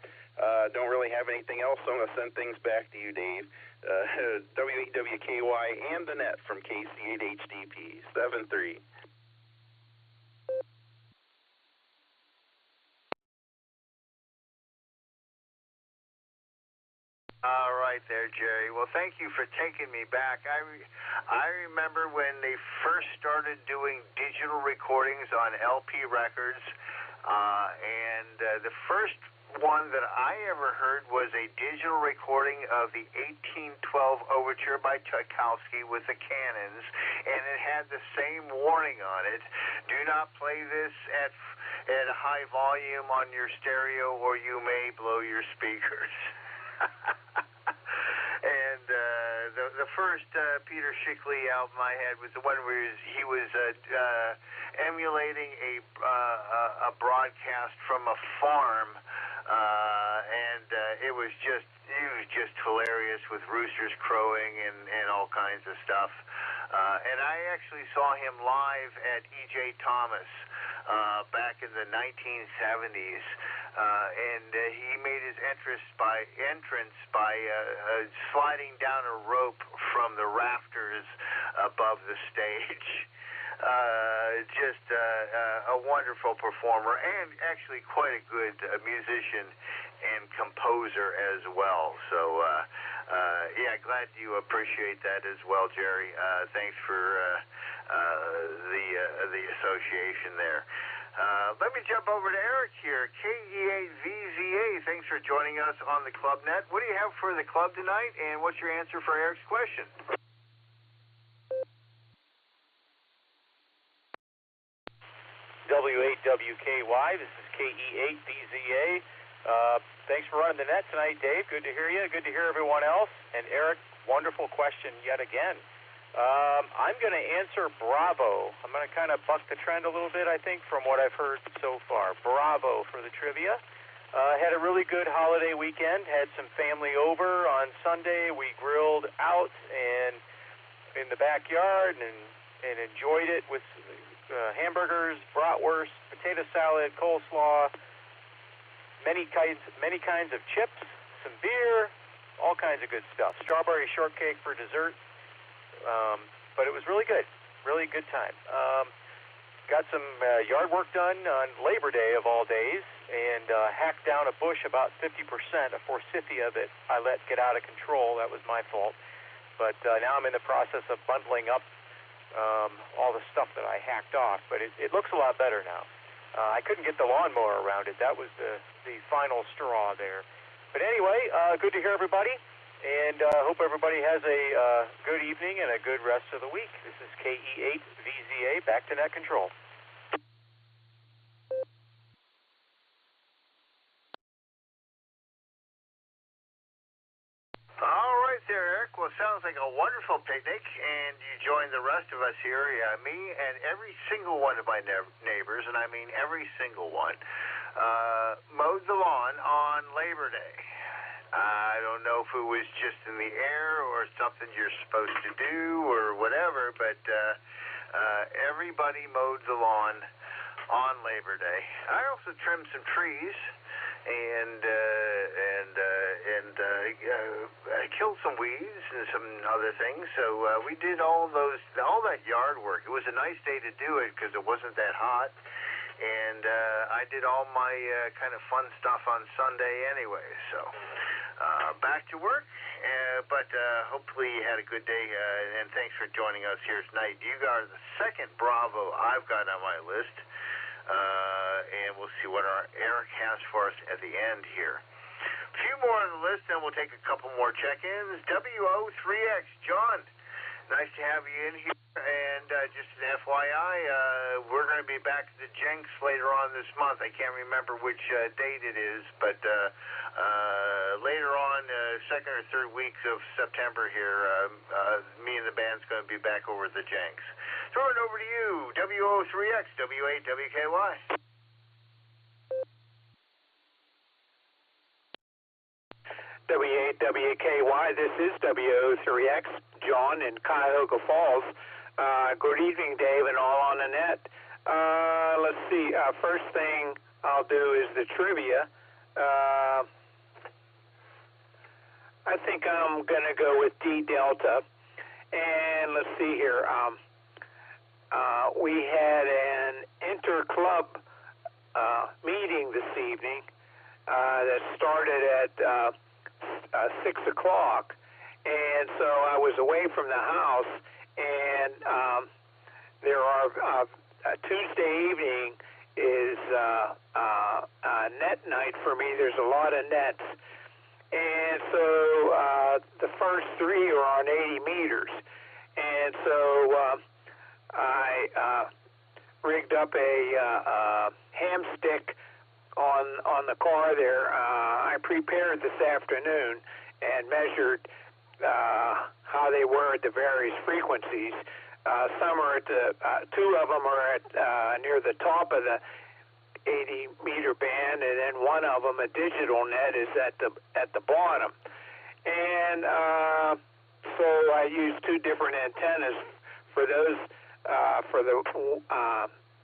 Don't really have anything else, so I'm going to send things back to you, Dave. WAWKY and the net from KC8HDP 73. All right there, Jerry. Well, thank you for taking me back. I remember when they first started doing digital recordings on LP records, and the first one that I ever heard was a digital recording of the 1812 Overture by Tchaikovsky with the cannons, and it had the same warning on it: do not play this at a high volume on your stereo or you may blow your speakers. And the first Peter Shickley album I had was the one where he was emulating a broadcast from a farm, and it was just hilarious with roosters crowing and all kinds of stuff. And I actually saw him live at E.J. Thomas back in the 1970s, and he made his entrance by sliding down a rope from the rafters above the stage. Just a wonderful performer, and actually quite a good musician and composer as well. So, yeah, glad you appreciate that as well, Jerry. Thanks for the association there. Let me jump over to Eric here. KE8VZA, thanks for joining us on the Club Net. What do you have for the club tonight, and what's your answer for Eric's question? W8WKY, this is KE8VZA. Thanks for running the net tonight, Dave. Good to hear you. Good to hear everyone else. And Eric, wonderful question yet again. I'm going to answer Bravo. I'm going to kind of buck the trend a little bit, I think, from what I've heard so far. Bravo for the trivia. Had a really good holiday weekend. Had some family over on Sunday. We grilled out and in the backyard and enjoyed it with hamburgers, bratwurst, potato salad, coleslaw, many kinds of chips, some beer, all kinds of good stuff. Strawberry shortcake for dessert. But it was really good. Really good time. Got some yard work done on Labor Day of all days, and hacked down a bush about 50%. A forsythia that I let get out of control. That was my fault. But now I'm in the process of bundling up all the stuff that I hacked off. But it looks a lot better now. I couldn't get the lawnmower around it. That was the final straw there. But anyway, good to hear everybody. And hope everybody has a good evening and a good rest of the week. This is KE8VZA, back to net control. All right there, Eric. Well, sounds like a wonderful picnic, and you joined the rest of us here. Yeah, me and every single one of my neighbors, and I mean every single one, mowed the lawn on Labor Day. I don't know if it was just in the air or something you're supposed to do or whatever, but everybody mowed the lawn on Labor Day. I also trimmed some trees and killed some weeds and some other things. So we did all that yard work. It was a nice day to do it because it wasn't that hot. And I did all my kind of fun stuff on Sunday anyway. So back to work. But hopefully you had a good day. And thanks for joining us here tonight. You are the second Bravo I've got on my list. And we'll see what Eric has for us at the end here. A few more on the list, and we'll take a couple more check-ins. WO3X, John, nice to have you in here. And just an FYI, we're going to be back at the Jenks later on this month. I can't remember which date it is, but later on, second or third weeks of September here, me and the band's going to be back over at the Jenks. Throw it over to you, WO3X, W8WKY. W8WKY, this is W03X, John in Cuyahoga Falls. Good evening, Dave, and all on the net. Let's see, first thing I'll do is the trivia. I think I'm going to go with D Delta. And let's see here. We had an inter-club meeting this evening that started at 6 o'clock. And so I was away from the house, and there are Tuesday evening is net night for me. There's a lot of nets. And so the first three are on 80 meters. And so I rigged up a ham stick on the car there. I prepared this afternoon and measured how they were at the various frequencies. Some are at the, two of them are at near the top of the 80 meter band, and then one of them, a digital net, is at the bottom. And so I used two different antennas for those, for the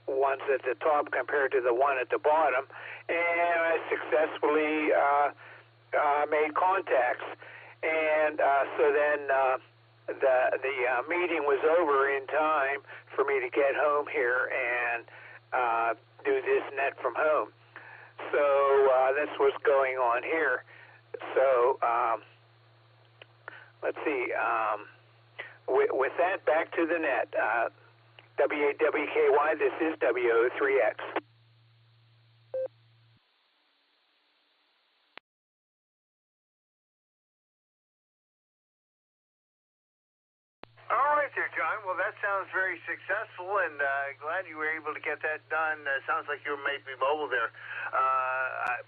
ones at the top compared to the one at the bottom, and I successfully made contacts. And so then the meeting was over in time for me to get home here and do this net from home. So that's what's going on here. So let's see. With that, back to the net. W8WKY, this is W03X. All right there, John. Well, that sounds very successful, and glad you were able to get that done. Sounds like you were maybe mobile there.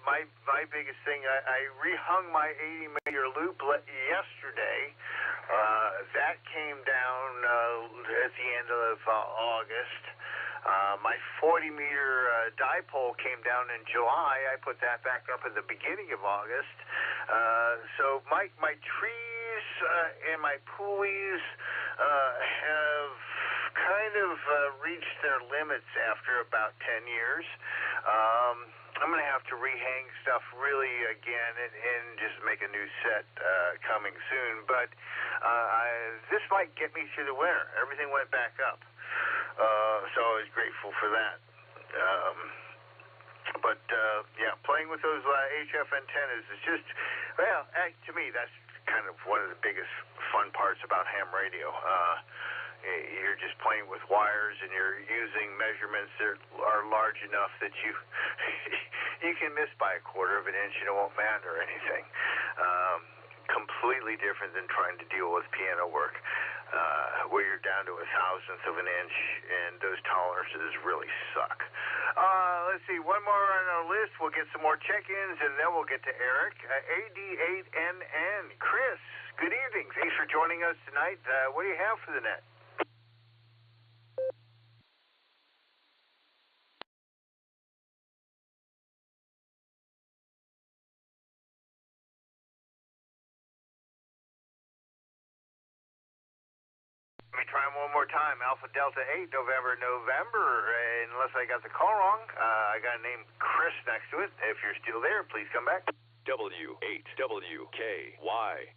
My biggest thing, I rehung my 80-meter loop yesterday. That came down at the end of August. My 40-meter dipole came down in July. I put that back up at the beginning of August. So my trees and my pulleys have kind of reached their limits after about 10 years. I'm going to have to rehang stuff really again and just make a new set coming soon. But this might get me through the winter. Everything went back up. So I was grateful for that. But yeah, playing with those HF antennas is just, well, to me, that's kind of one of the biggest fun parts about ham radio. You're just playing with wires, and you're using measurements that are large enough that you you can miss by a quarter of an inch and it won't matter or anything. Completely different than trying to deal with piano work, where you're down to 1/1000th of an inch, and those tolerances really suck. Let's see, one more on our list. We'll get some more check-ins, and then we'll get to Eric. AD8NN. Chris, good evening. Thanks for joining us tonight. What do you have for the net? Let me try them one more time. Alpha Delta 8, November. Unless I got the call wrong, I got a name Chris next to it. If you're still there, please come back. W8WKY.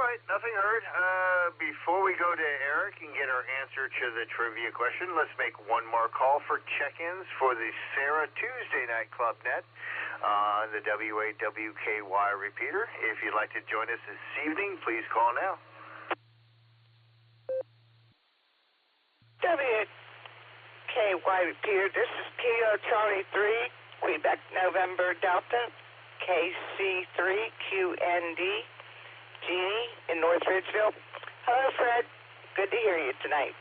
All right, nothing heard. Before we go to Eric and get our answer to the trivia question, let's make one more call for check-ins for the Sarah Tuesday Night Club Net on the W8WKY repeater. If you'd like to join us this evening, please call now. W8KY repeater, this is Kilo Charlie 3, Quebec November Delta, KC3QND. Jeannie in North Ridgeville. Hello, Fred. Good to hear you tonight.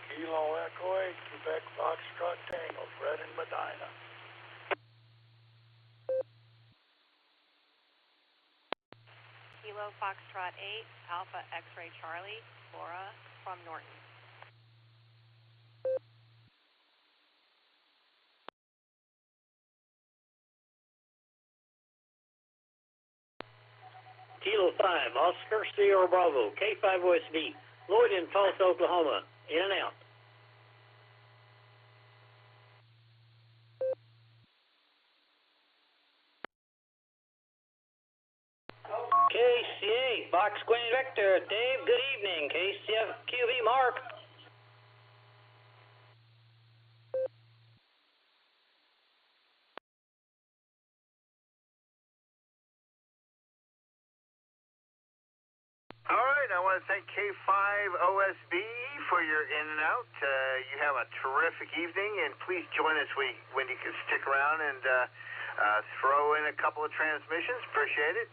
Kilo Echo 8, Quebec Foxtrot Tango, Fred in Medina. Kilo Foxtrot 8, Alpha X-Ray Charlie, Laura from Norton. Kilo 5, Oscar Sierra Bravo, K5 OSB, Lloyd in Tulsa, Oklahoma, in and out. KC8, Fox Queen Vector, Dave, good evening, KCF QV Mark. All right, I want to thank K5 OSB for your in and out. You have a terrific evening, and please join us when you can stick around and throw in a couple of transmissions. Appreciate it.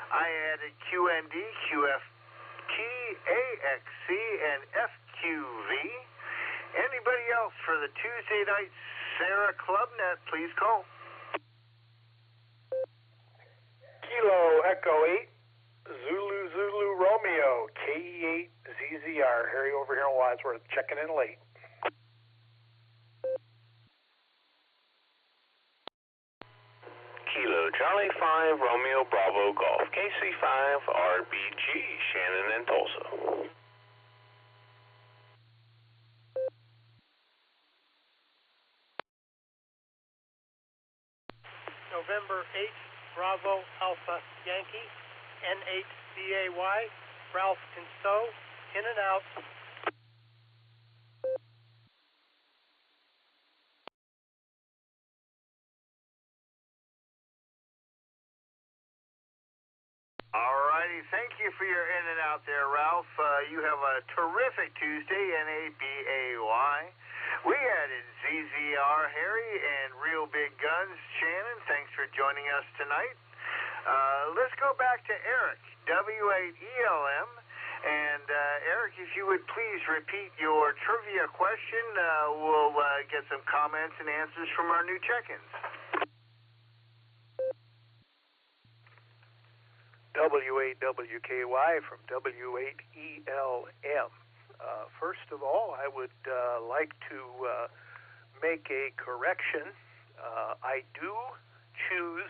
I added QND, QFT, AXC, and FQV. Anybody else for the Tuesday night Sarah Clubnet, please call. Kilo Echo 8, Zulu Romeo, KE8 ZZR. Harry over here in Wadsworth, checking in late. Kilo Charlie 5 Romeo Bravo Golf KC5 RBG Shannon and Tulsa. November 8th Bravo Alpha Yankee N8BAY Ralph Kinstow in and out. All righty, thank you for your in and out there, Ralph. You have a terrific Tuesday, NABAY. We added ZZR Harry and Real Big Guns Shannon. Thanks for joining us tonight. Let's go back to Eric, W8ELM. And Eric, if you would please repeat your trivia question, we'll get some comments and answers from our new check-ins. W8WKY from W8ELM. First of all, I would like to make a correction. I do choose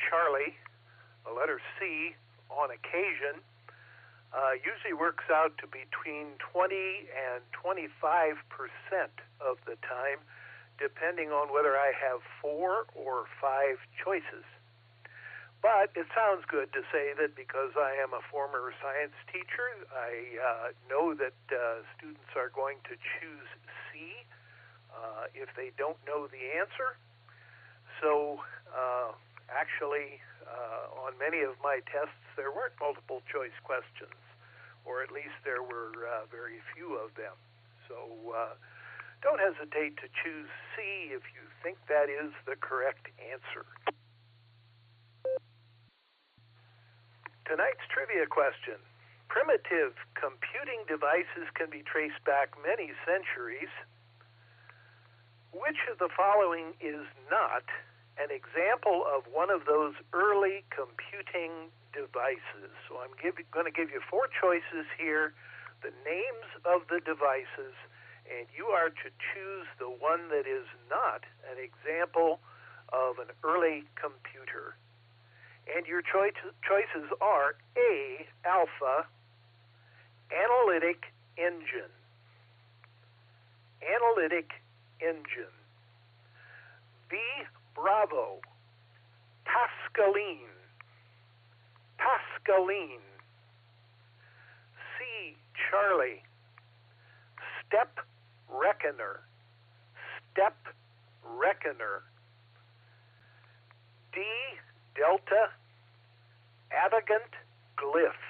Charlie, the letter C, on occasion. Usually works out to between 20 and 25% of the time, depending on whether I have 4 or 5 choices. But it sounds good to say that because I am a former science teacher, I know that students are going to choose C if they don't know the answer. So actually, on many of my tests, there weren't multiple choice questions, or at least there were very few of them. So don't hesitate to choose C if you think that is the correct answer. Tonight's trivia question. Primitive computing devices can be traced back many centuries. Which of the following is not an example of one of those early computing devices? So I'm going to give you 4 choices here, the names of the devices, and you are to choose the one that is not an example of an early computer. And your choices are A, alpha, analytic engine. Analytic engine. B, bravo, Pascaline. Pascaline. C, Charlie, step reckoner. Step reckoner. D, delta, Avegant glyph.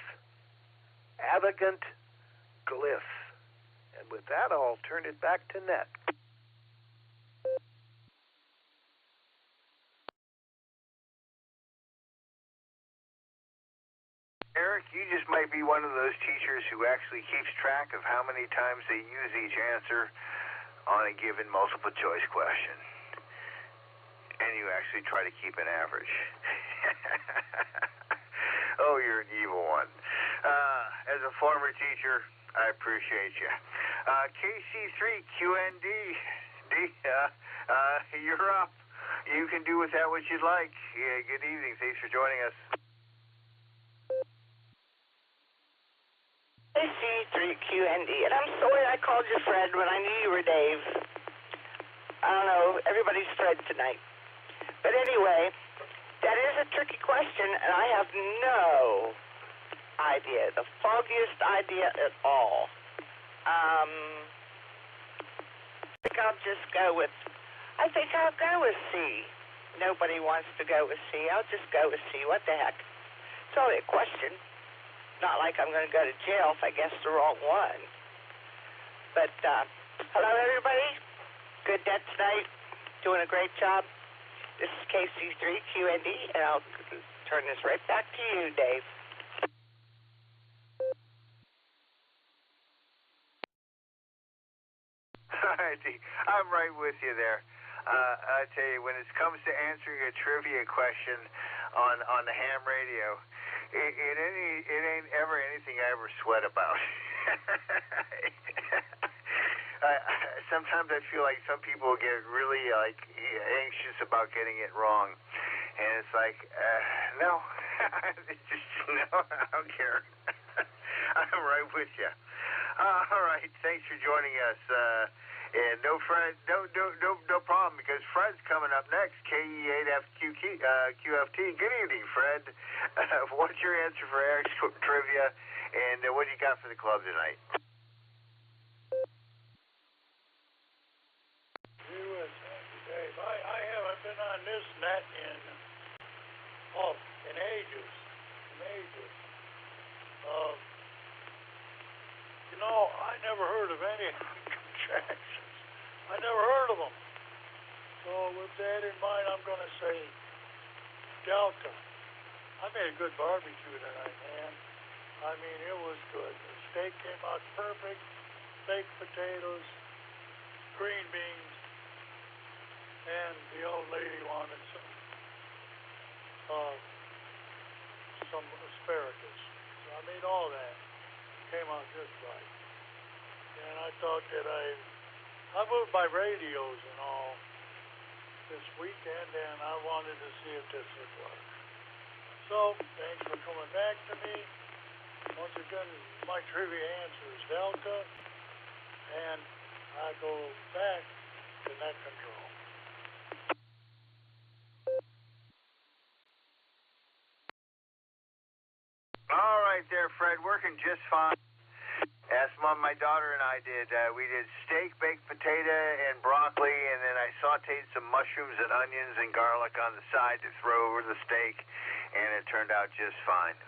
Avegant glyph. And with that, I'll turn it back to Net. Eric, you just might be one of those teachers who actually keeps track of how many times they use each answer on a given multiple choice question. And you actually try to keep an average. Oh, you're an evil one. As a former teacher, I appreciate you. KC3QND, you're up. You can do with that what you'd like. Yeah, good evening. Thanks for joining us. KC3QND, and I'm sorry I called you Fred when I knew you were Dave. I don't know, everybody's Fred tonight. But anyway, that is a tricky question, and I have no idea, the foggiest idea at all. I think I'll go with C. Nobody wants to go with C. I'll just go with C. What the heck? It's only a question. Not like I'm going to go to jail if I guess the wrong one. But, hello, everybody. Good net tonight. Doing a great job. This is KC3QND, and I'll turn this right back to you, Dave. I'm right with you there. I tell you, when it comes to answering a trivia question on the ham radio, it ain't ever anything I ever sweat about. Sometimes I feel like some people get really anxious about getting it wrong, and it's like, no, just no, I don't care. I'm right with you. All right, thanks for joining us. And no problem, because Fred's coming up next, KE8FQFT. Good evening, Fred. What's your answer for Eric's trivia, and what do you got for the club tonight? Dave, I haven't been on this net in ages. I never heard of any contractions. I never heard of them. So with that in mind, I'm going to say Delta. I made a good barbecue tonight, man. I mean, it was good. The steak came out perfect. Baked potatoes, green beans, and the old lady wanted some asparagus. So I made all that. Came out just right. And I thought that I moved my radios and all this weekend, and I wanted to see if this would work. So, thanks for coming back to me. Once again, my trivia answer is Delta, and I go back to net control. All right there, Fred, working just fine. As my daughter and I did, we did steak, baked potato, and broccoli, and then I sauteed some mushrooms and onions and garlic on the side to throw over the steak, and it turned out just fine.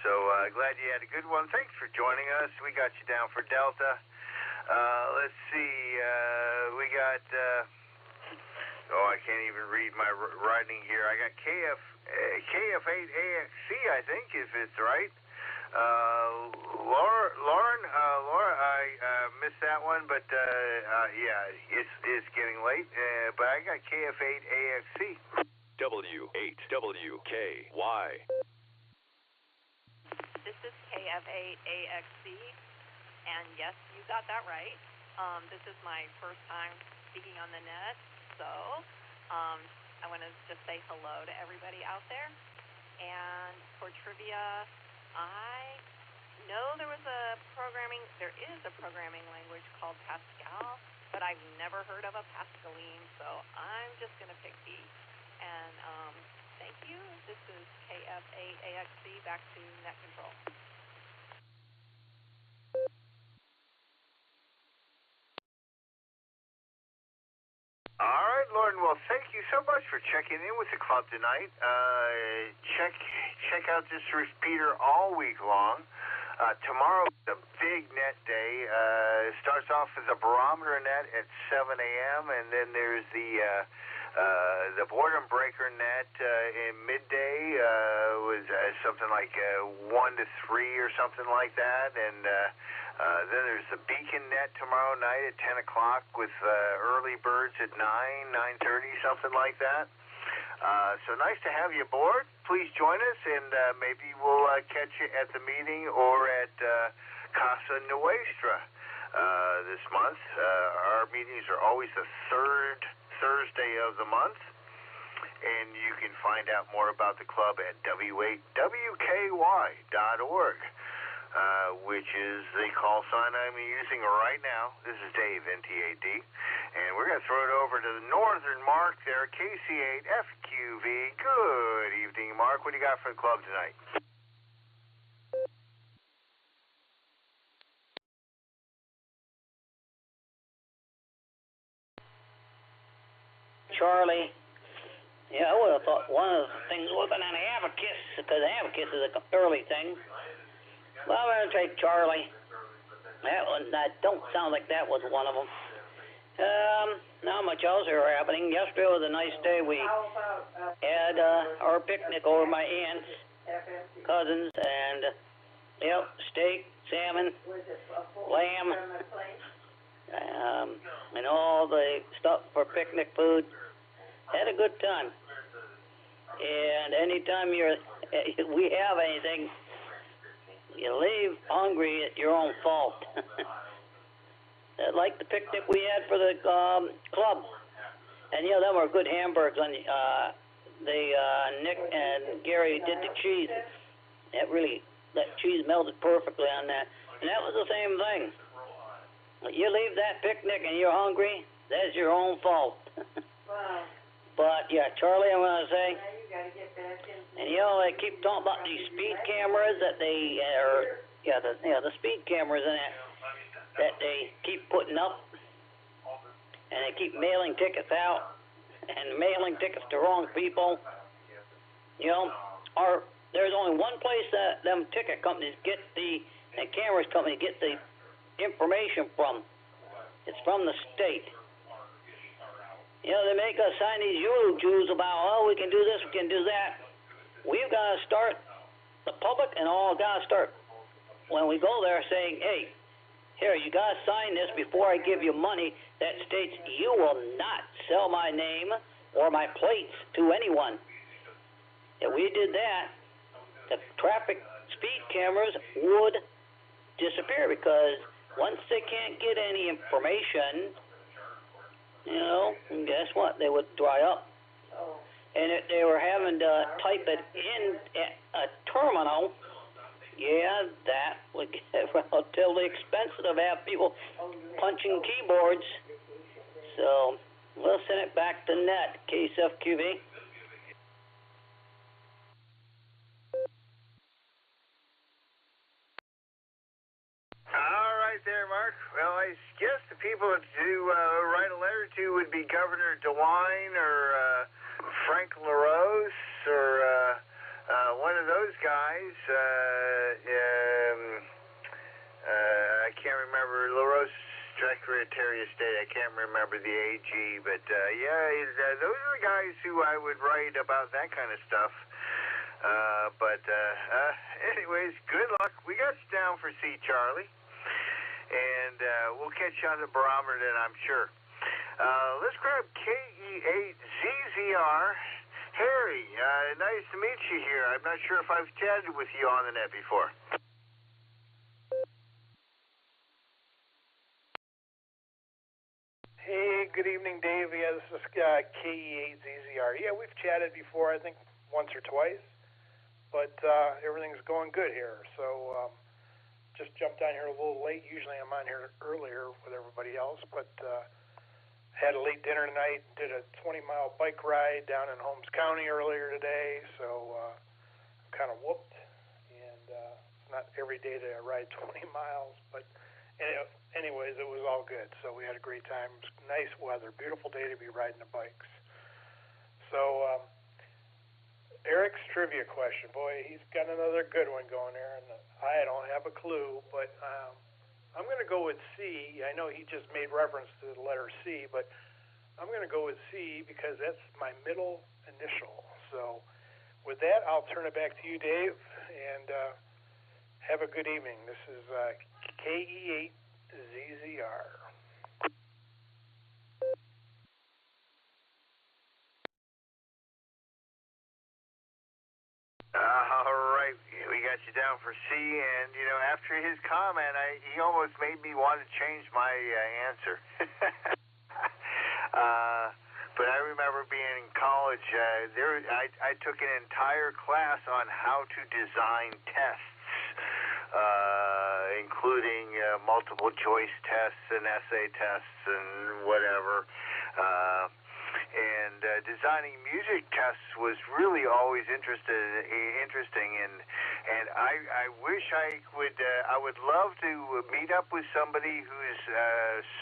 So glad you had a good one. Thanks for joining us. We got you down for Delta. Let's see. We got, I can't even read my writing here. I got KF8AXC, I think, if it's right. Laura, I missed that one, but yeah, it's getting late. But I got KF8AXC. W8WKY. This is KF8AXC, and yes, you got that right. This is my first time speaking on the net, so I want to just say hello to everybody out there. And for trivia, I know there is a programming language called Pascal, but I've never heard of a Pascaline, so I'm just going to pick B. And thank you. This is KF8AXC, back to net control. All right, Lauren. Well, thank you so much for checking in with the club tonight. Check out this repeater all week long. Tomorrow is a big net day. Starts off with a barometer net at 7 a.m. and then there's the boredom breaker net in midday was something like 1 to 3 or something like that, and then there's the beacon net tomorrow night at 10 o'clock with early birds at 9:30, something like that. So nice to have you aboard. Please join us, and maybe we'll catch you at the meeting or at Casa Nuestra this month. Our meetings are always the third Thursday of the month, and you can find out more about the club at w8wky.org, which is the call sign I'm using right now. This is Dave, NTAD, and we're going to throw it over to the northern Mark there, KC8FQV. Good evening, Mark. What do you got for the club tonight? Charlie. Yeah, I would have thought one of the things would have been an abacus, because abacus is an early thing. Well, I'm going to take Charlie. That don't sound like that was one of them. Not much else here happening. Yesterday was a nice day. We had our picnic over my aunt's cousins, and steak, salmon, lamb, and all the stuff for picnic food. Had a good time. And anytime we have anything, you leave hungry at your own fault. Like the picnic we had for the club. And them were good hamburgers. On Nick and Gary did the cheese. That cheese melted perfectly on that. And that was the same thing. You leave that picnic and you're hungry, that's your own fault. But yeah, Charlie, I'm going to say, and they keep talking about these speed cameras that they the speed cameras in it that they keep putting up, and they keep mailing tickets out and mailing tickets to wrong people. There's only one place that them ticket companies and cameras companies get the information from. It's from the state. They make us sign these eulogies about, we can do this, we can do that. We've got to start, the public and all got to start, when we go there, saying, hey, here, you got to sign this before I give you money that states you will not sell my name or my plates to anyone. If we did that, the traffic speed cameras would disappear, because once they can't get any information, and guess what? They would dry up. And if they were having to type it in at a terminal, that would get relatively expensive to have people punching keyboards. So we'll send it back to net, KSFQV. All right there, Mark. Well, I guess the people to write a letter to would be Governor DeWine or Frank LaRose or one of those guys. I can't remember. LaRose, Secretary of State. I can't remember the AG, but those are the guys who I would write about that kind of stuff. Anyways, good luck. We got you down for C, Charlie. And we'll catch you on the barometer then, I'm sure. Let's grab KE8ZZR. Harry, nice to meet you here. I'm not sure if I've chatted with you on the net before. Hey, good evening, Dave. Yeah, this is KE8ZZR. Yeah, we've chatted before, I think once or twice, but everything's going good here. So just jumped on here a little late. Usually I'm on here earlier with everybody else, but had a late dinner tonight, did a 20-mile bike ride down in Holmes County earlier today, so I'm kind of whooped. And it's not every day that I ride 20 miles, but anyways, it was all good. So we had a great time. It was nice weather, beautiful day to be riding the bikes. So Eric's trivia question, boy, he's got another good one going there, and I don't have a clue, but I'm going to go with C. I know he just made reference to the letter C, but I'm going to go with C because that's my middle initial. So with that, I'll turn it back to you, Dave, and have a good evening. This is KE8ZZR. down for C, and after his comment, he almost made me want to change my answer. But I remember being in college. I took an entire class on how to design tests, including multiple choice tests and essay tests and whatever. And designing music tests was really always interesting, and I wish I would love to meet up with somebody who's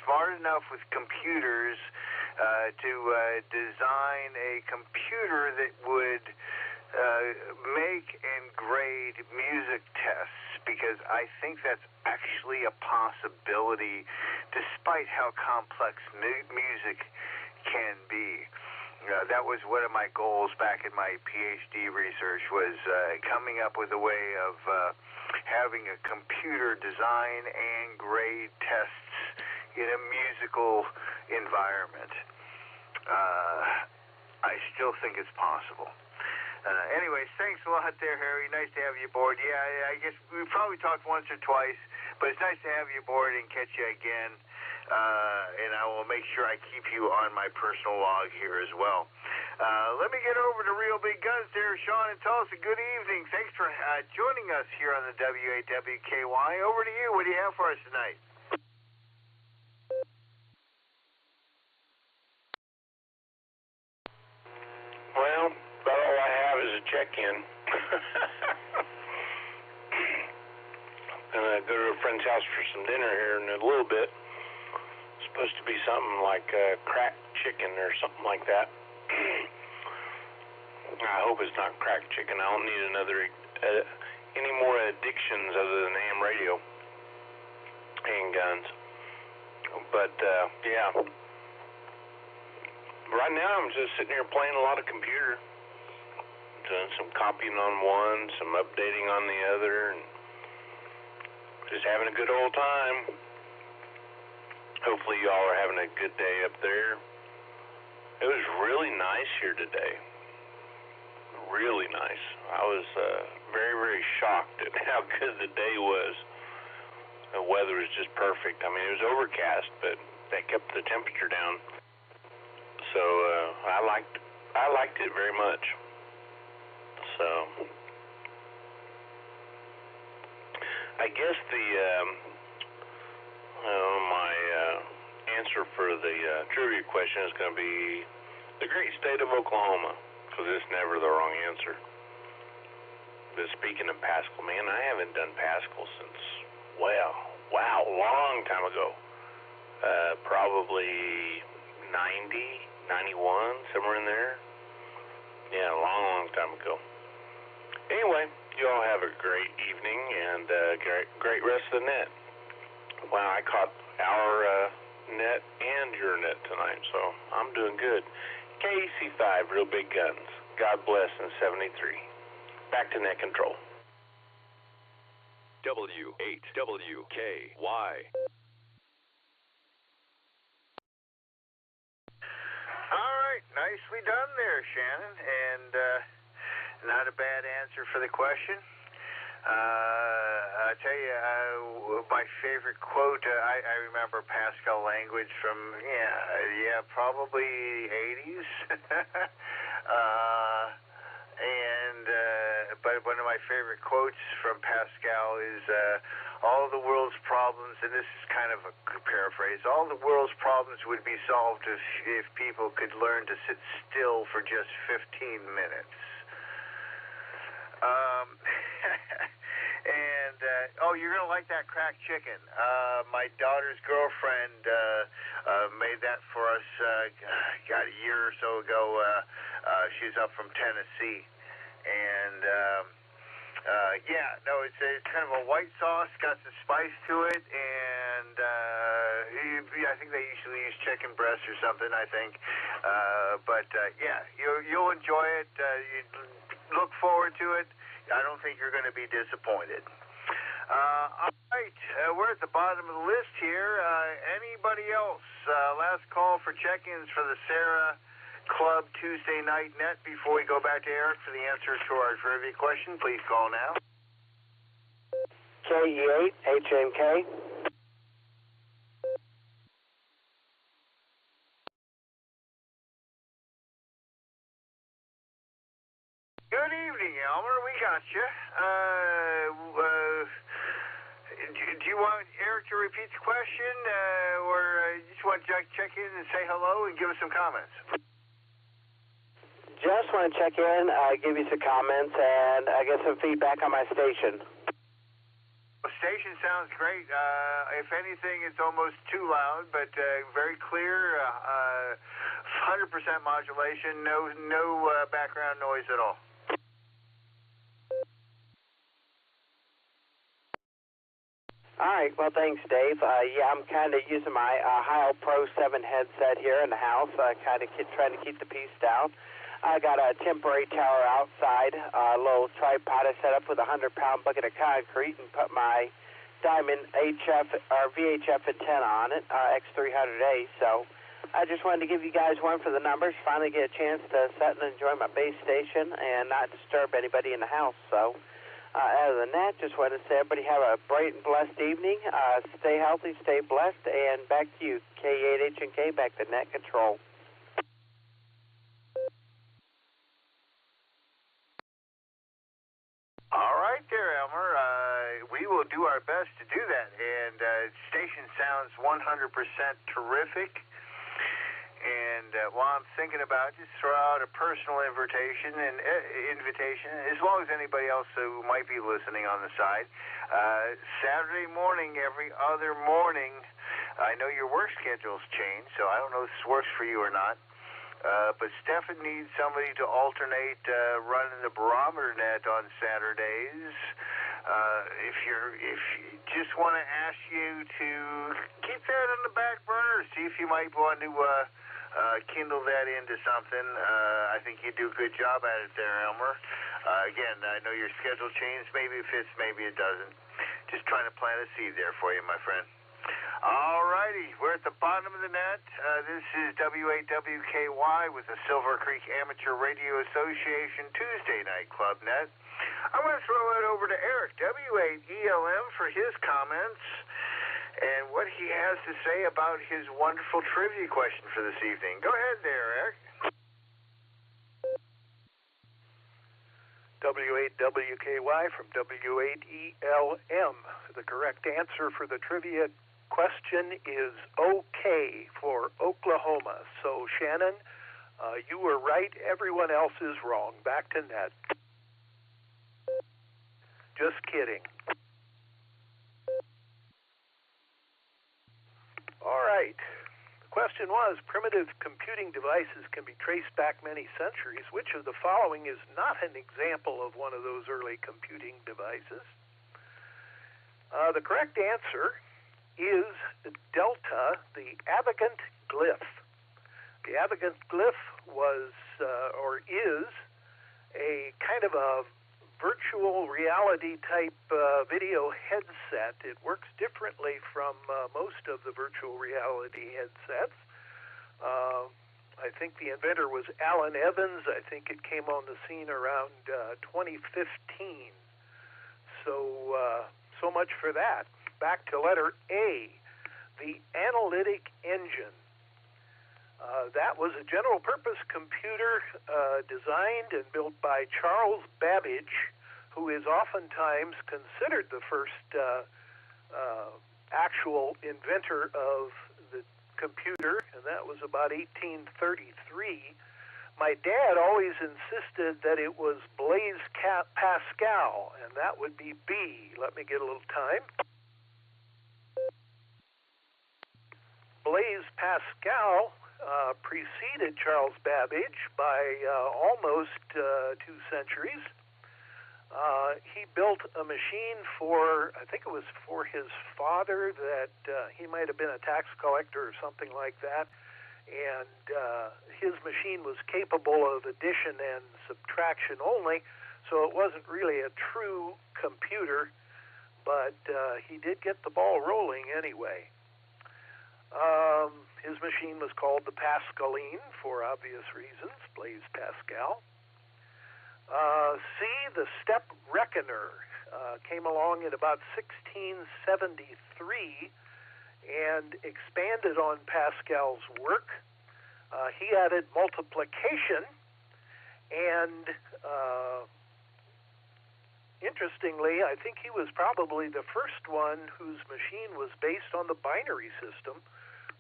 smart enough with computers to design a computer that would make and grade music tests, because I think that's actually a possibility, despite how complex music can be. That was one of my goals back in my PhD research, was coming up with a way of having a computer design and grade tests in a musical environment. I still think it's possible. Anyways, thanks a lot there, Harry. Nice to have you aboard. Yeah, I guess we probably talked once or twice, but it's nice to have you aboard and catch you again. And I will make sure I keep you on my personal log here as well. Let me get over to Real Big Guns there, Sean in Tulsa. Good evening. Thanks for joining us here on the W8WKY. Over to you. What do you have for us tonight? Well, about all I have is a check-in. Gonna go to a friend's house for some dinner here in a little bit. It's supposed to be something like cracked chicken or something like that. I hope it's not cracked chicken. I don't need any more addictions other than AM radio and guns. But yeah. Right now, I'm just sitting here playing a lot of computer, doing some copying on one, some updating on the other, and just having a good old time. Hopefully, y'all are having a good day up there. It was really nice here today. Really nice. I was very, very shocked at how good the day was. The weather was just perfect. I mean, it was overcast, but that kept the temperature down. So I liked it very much. So I guess my answer for the trivia question is going to be the great state of Oklahoma, because it's never the wrong answer. But speaking of Pascal, man, I haven't done Pascal since, wow, long time ago. Probably 90. 91, somewhere in there. Yeah, a long time ago. Anyway, you all have a great evening and great rest of the net. Wow, I caught our net and your net tonight, so I'm doing good. KC5, Real Big Guns. God bless in 73. Back to net control. W8WKY. All right, nicely done there, Shannon, and not a bad answer for the question. I'll tell you, my favorite quote, I remember Pascal language from, probably the 80s. But one of my favorite quotes from Pascal is, all the world's problems, and this is kind of a paraphrase, all the world's problems would be solved if people could learn to sit still for just 15 minutes. You're going to like that cracked chicken. My daughter's girlfriend made that for us, a year or so ago. She's up from Tennessee. And it's kind of a white sauce, got some spice to it, and I think they usually use chicken breast or something, I think. You'll enjoy it. You look forward to it. I don't think you're going to be disappointed. All right, we're at the bottom of the list here. Anybody else? Last call for check-ins for the Sarah Club Tuesday night net before we go back to Eric for the answers to our trivia question. Please call now. KE8HNK. Good evening, Elmer. We got you. Do you want Eric to repeat the question, or you just want to check in and say hello and give us some comments? Just want to check in, give you some comments, and get some feedback on my station. The station sounds great. If anything, it's almost too loud, but very clear, 100% modulation, no background noise at all. All right, well, thanks, Dave. I'm kind of using my Heil Pro 7 headset here in the house, kind of trying to keep the peace down. I got a temporary tower outside, a little tripod I set up with a 100-pound bucket of concrete and put my Diamond VHF antenna on it, X300A. So I just wanted to give you guys one for the numbers, finally get a chance to sit and enjoy my base station and not disturb anybody in the house. So other than that, just wanted to say everybody have a bright and blessed evening. Stay healthy, stay blessed, and back to you, K8HNK, back to net control. All right there, Elmer. We will do our best to do that, and station sounds 100% terrific. And while I'm thinking about it, just throw out a personal invitation, as long as anybody else who might be listening on the side. Saturday morning, every other morning, I know your work schedule's changed, so I don't know if this works for you or not. But Stefan needs somebody to alternate running the barometer net on Saturdays. If you just want to ask you to keep that on the back burner, see if you might want to kindle that into something. I think you do a good job at it there, Elmer. Again, I know your schedule changed. Maybe it fits, maybe it doesn't. Just trying to plant a seed there for you, my friend. All righty, we're at the bottom of the net. This is W8WKY with the Silvercreek Amateur Radio Association Tuesday Night Club Net. I'm going to throw it over to Eric, W8ELM, for his comments and what he has to say about his wonderful trivia question for this evening. Go ahead there, Eric. W8WKY from W8ELM. The correct answer for the trivia question is OK for Oklahoma. So, Shannon, you were right. Everyone else is wrong. Back to net. Just kidding. All right. The question was, primitive computing devices can be traced back many centuries. Which of the following is not an example of one of those early computing devices? The correct answer is Delta, the Avegant glyph. The Avegant glyph was, or is, a kind of a virtual reality type video headset. It works differently from most of the virtual reality headsets. I think the inventor was Alan Evans. I think it came on the scene around 2015. So much for that. Back to letter A, the analytic engine. That was a general-purpose computer designed and built by Charles Babbage, who is oftentimes considered the first actual inventor of the computer, and that was about 1833. My dad always insisted that it was Blaise Pascal, and that would be B. Let me get a little time. Blaise Pascal preceded Charles Babbage by almost 2 centuries. He built a machine for, I think it was for his father, that he might have been a tax collector or something like that, and his machine was capable of addition and subtraction only, so it wasn't really a true computer, but he did get the ball rolling anyway. His machine was called the Pascaline for obvious reasons, Blaise Pascal. C, the step reckoner. came along in about 1673 and expanded on Pascal's work. He added multiplication, and interestingly, I think he was probably the first one whose machine was based on the binary system,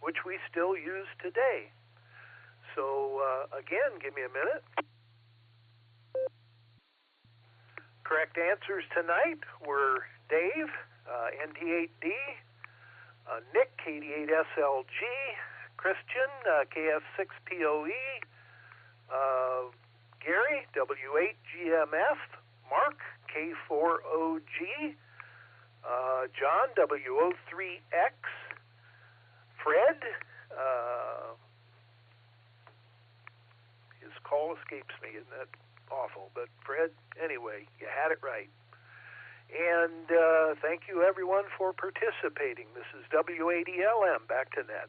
which we still use today. So again, give me a minute. Correct answers tonight were Dave, NT8D, Nick, KD8SLG, Christian, KF6POE, Gary, W8GMF, Mark, K4OG, John, W03X, Fred, his call escapes me, isn't that awful? But Fred, anyway, you had it right. And thank you, everyone, for participating. This is W80LM, back to net.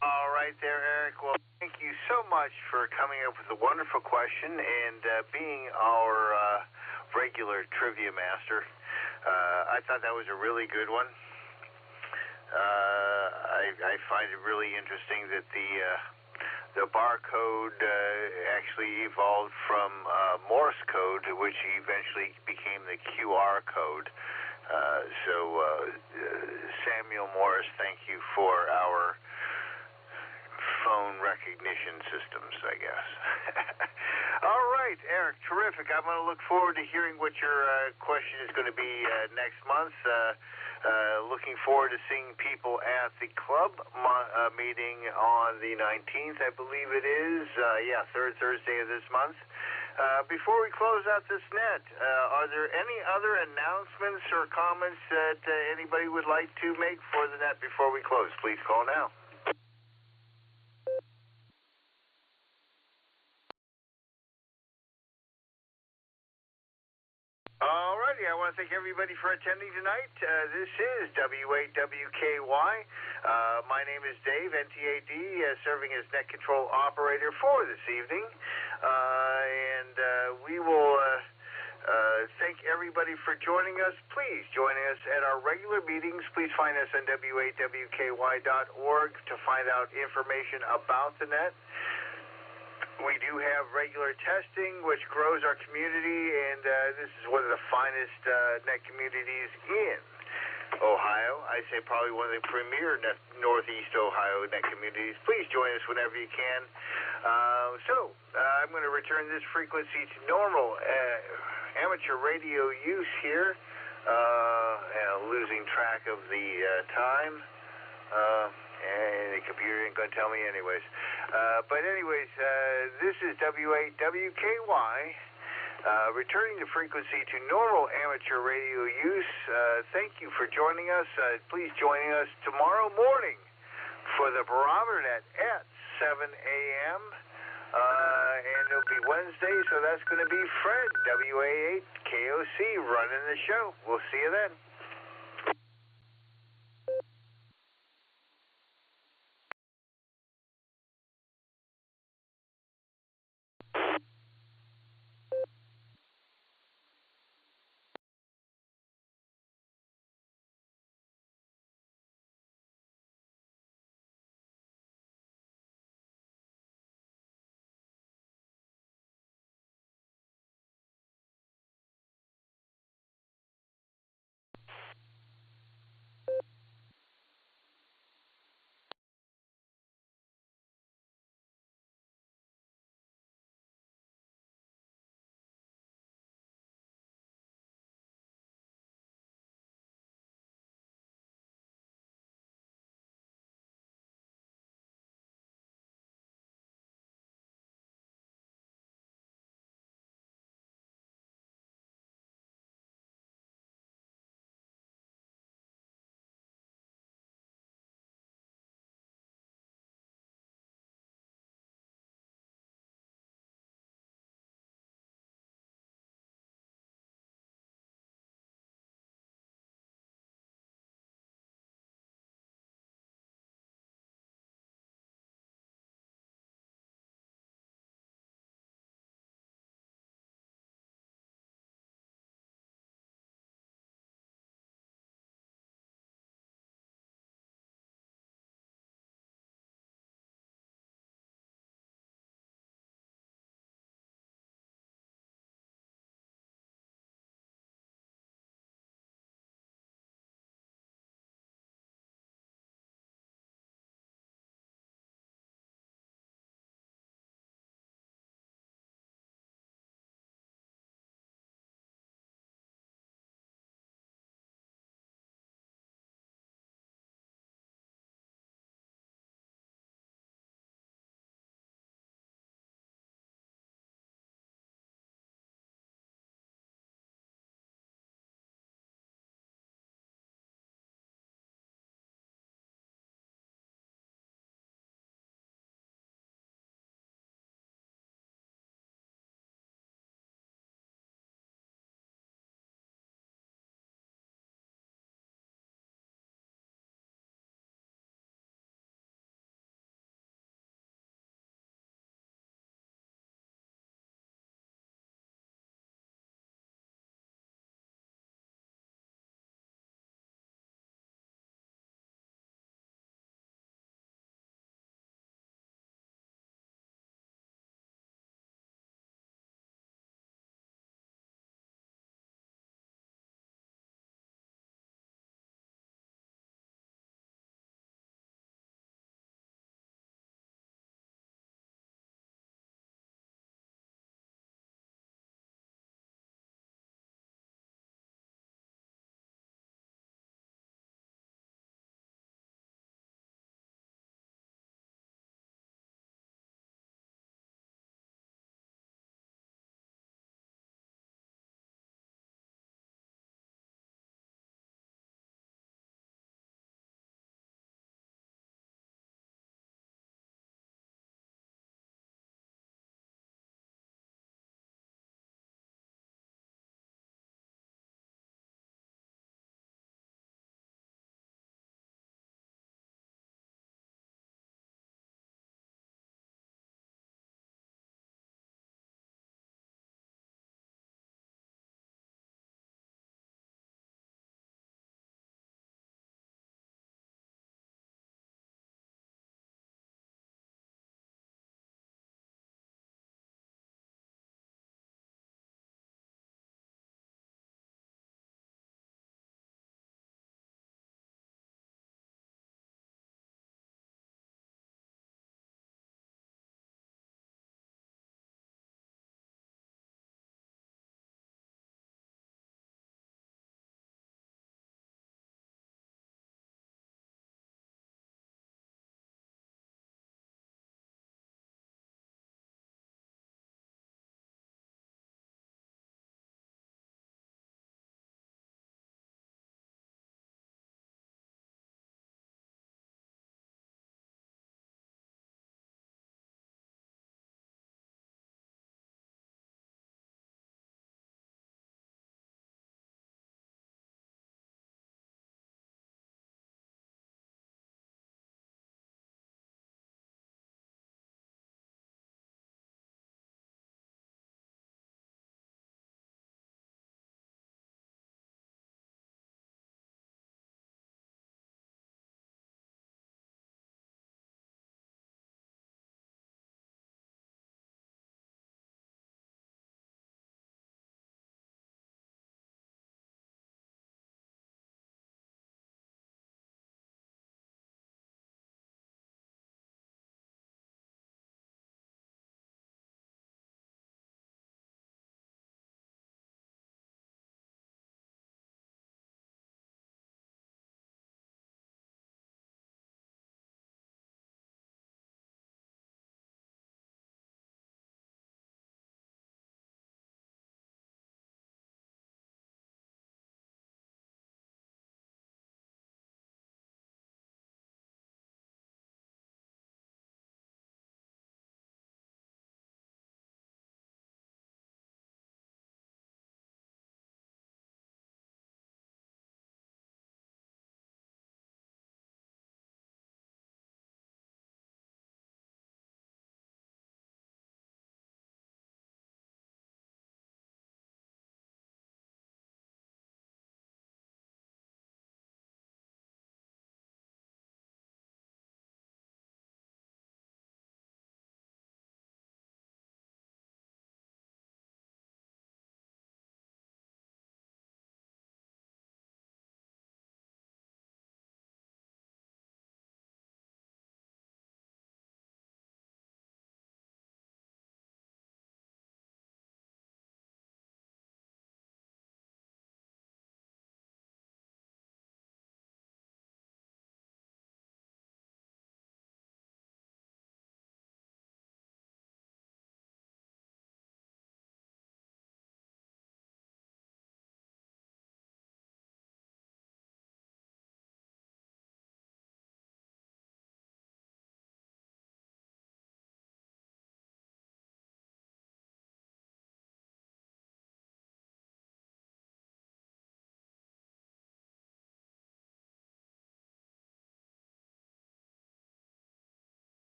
All right there, Eric. Well, thank you so much for coming up with a wonderful question and being our regular trivia master. I thought that was a really good one. I find it really interesting that the barcode actually evolved from Morse code, which eventually became the QR code. So Samuel Morse, thank you for our phone recognition systems, I guess. All right, Eric, terrific. I'm going to look forward to hearing what your question is going to be next month. Looking forward to seeing people at the club meeting on the 19th, I believe it is. Third Thursday of this month. Before we close out this net, are there any other announcements or comments that anybody would like to make for the net before we close? Please call now. Alrighty, I want to thank everybody for attending tonight. This is W8WKY. My name is Dave, NT8D, serving as net control operator for this evening. We will thank everybody for joining us. Please join us at our regular meetings. Please find us on W8WKY.org to find out information about the net. We do have regular testing, which grows our community, and this is one of the finest net communities in Ohio. I say probably one of the premier Northeast Ohio net communities. Please join us whenever you can. I'm going to return this frequency to normal amateur radio use here. Losing track of the time. And the computer ain't going to tell me anyways. This is W8WKY, returning the frequency to normal amateur radio use. Thank you for joining us. Please join us tomorrow morning for the Barometer Net at 7 a.m. And it'll be Wednesday, so that's going to be Fred, WA8KOC, running the show. We'll see you then.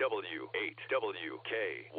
W8WKY.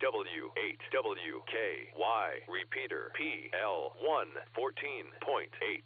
W8WKY, repeater PL1 14.8.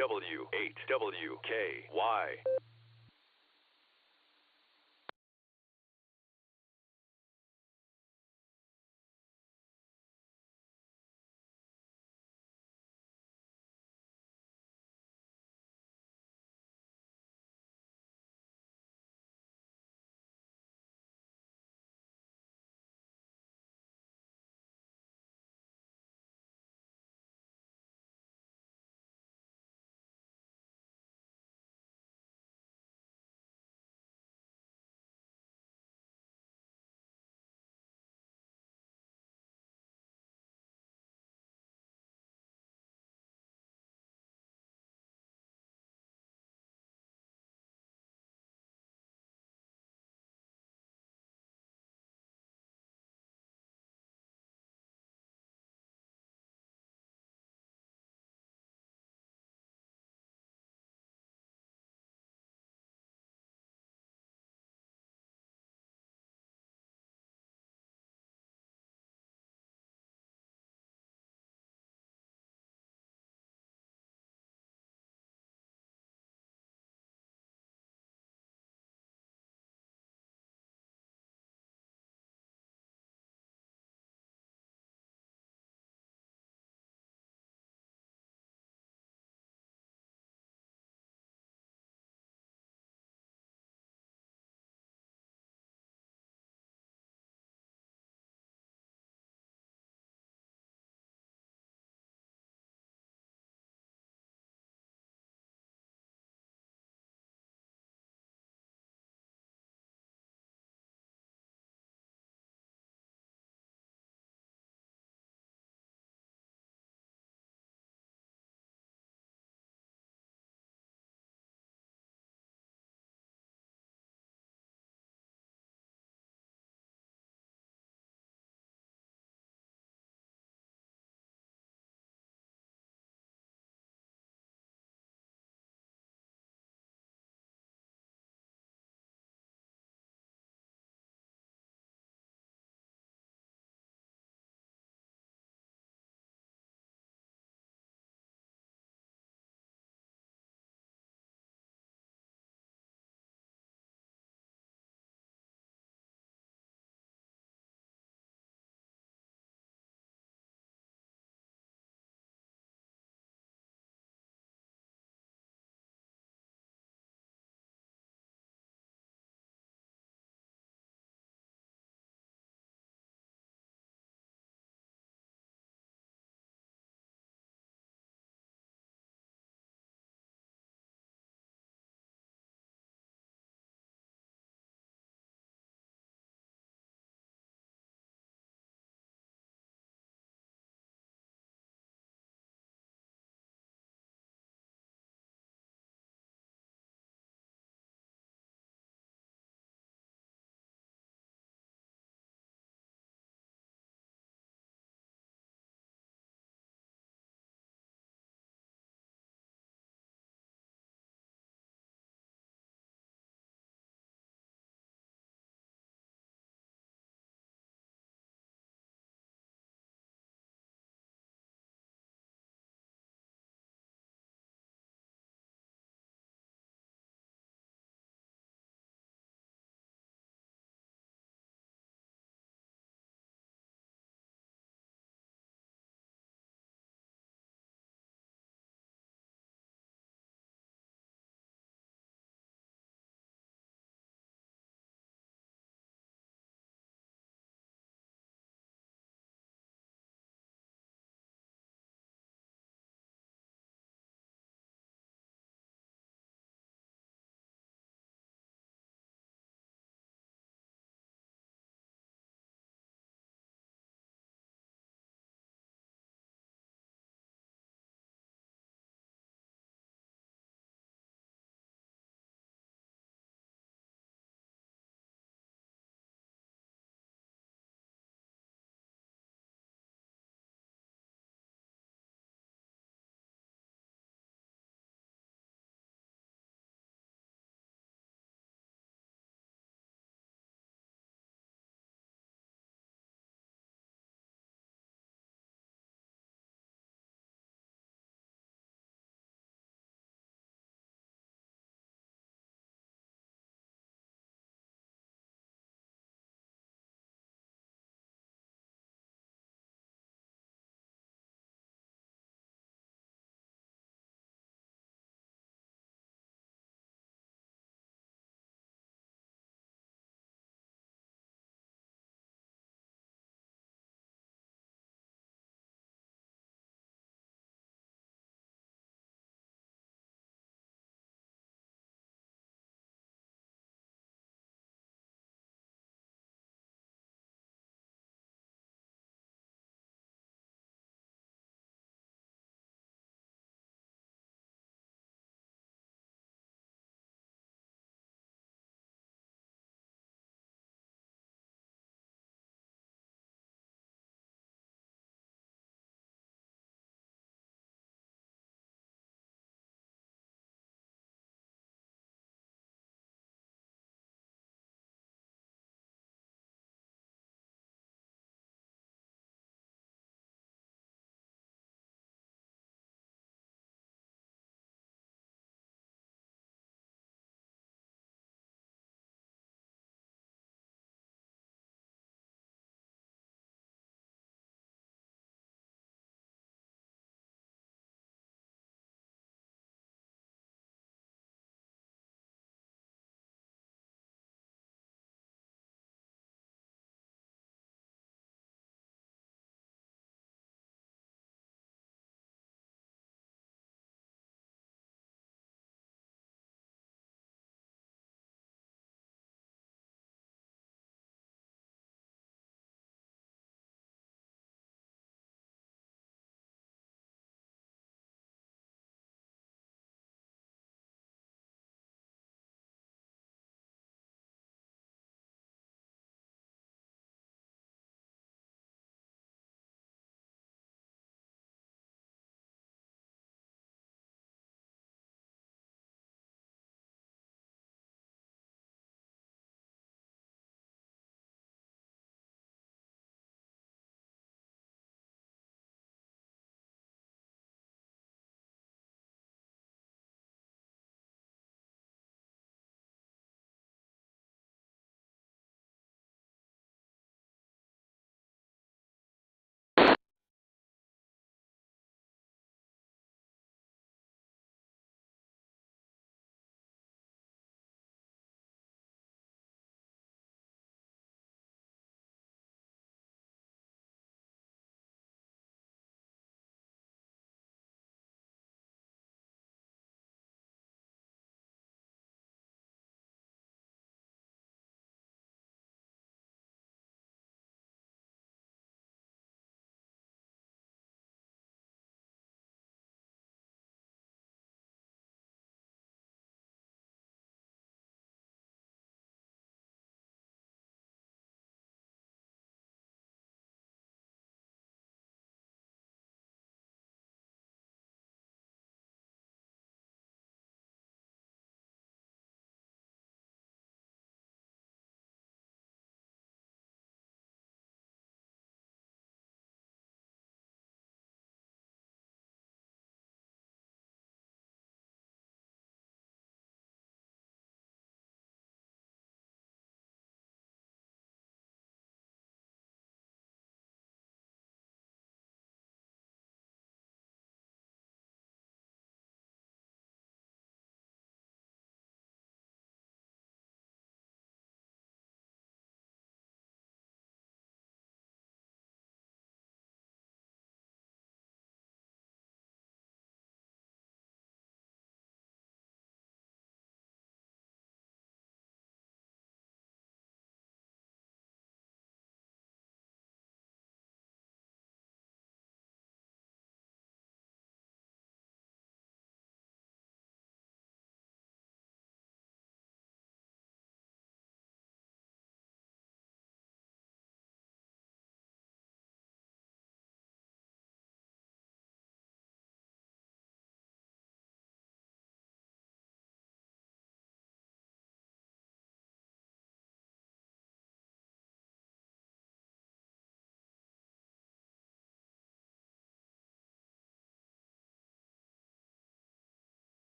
W8WKY.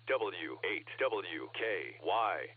W8WKY.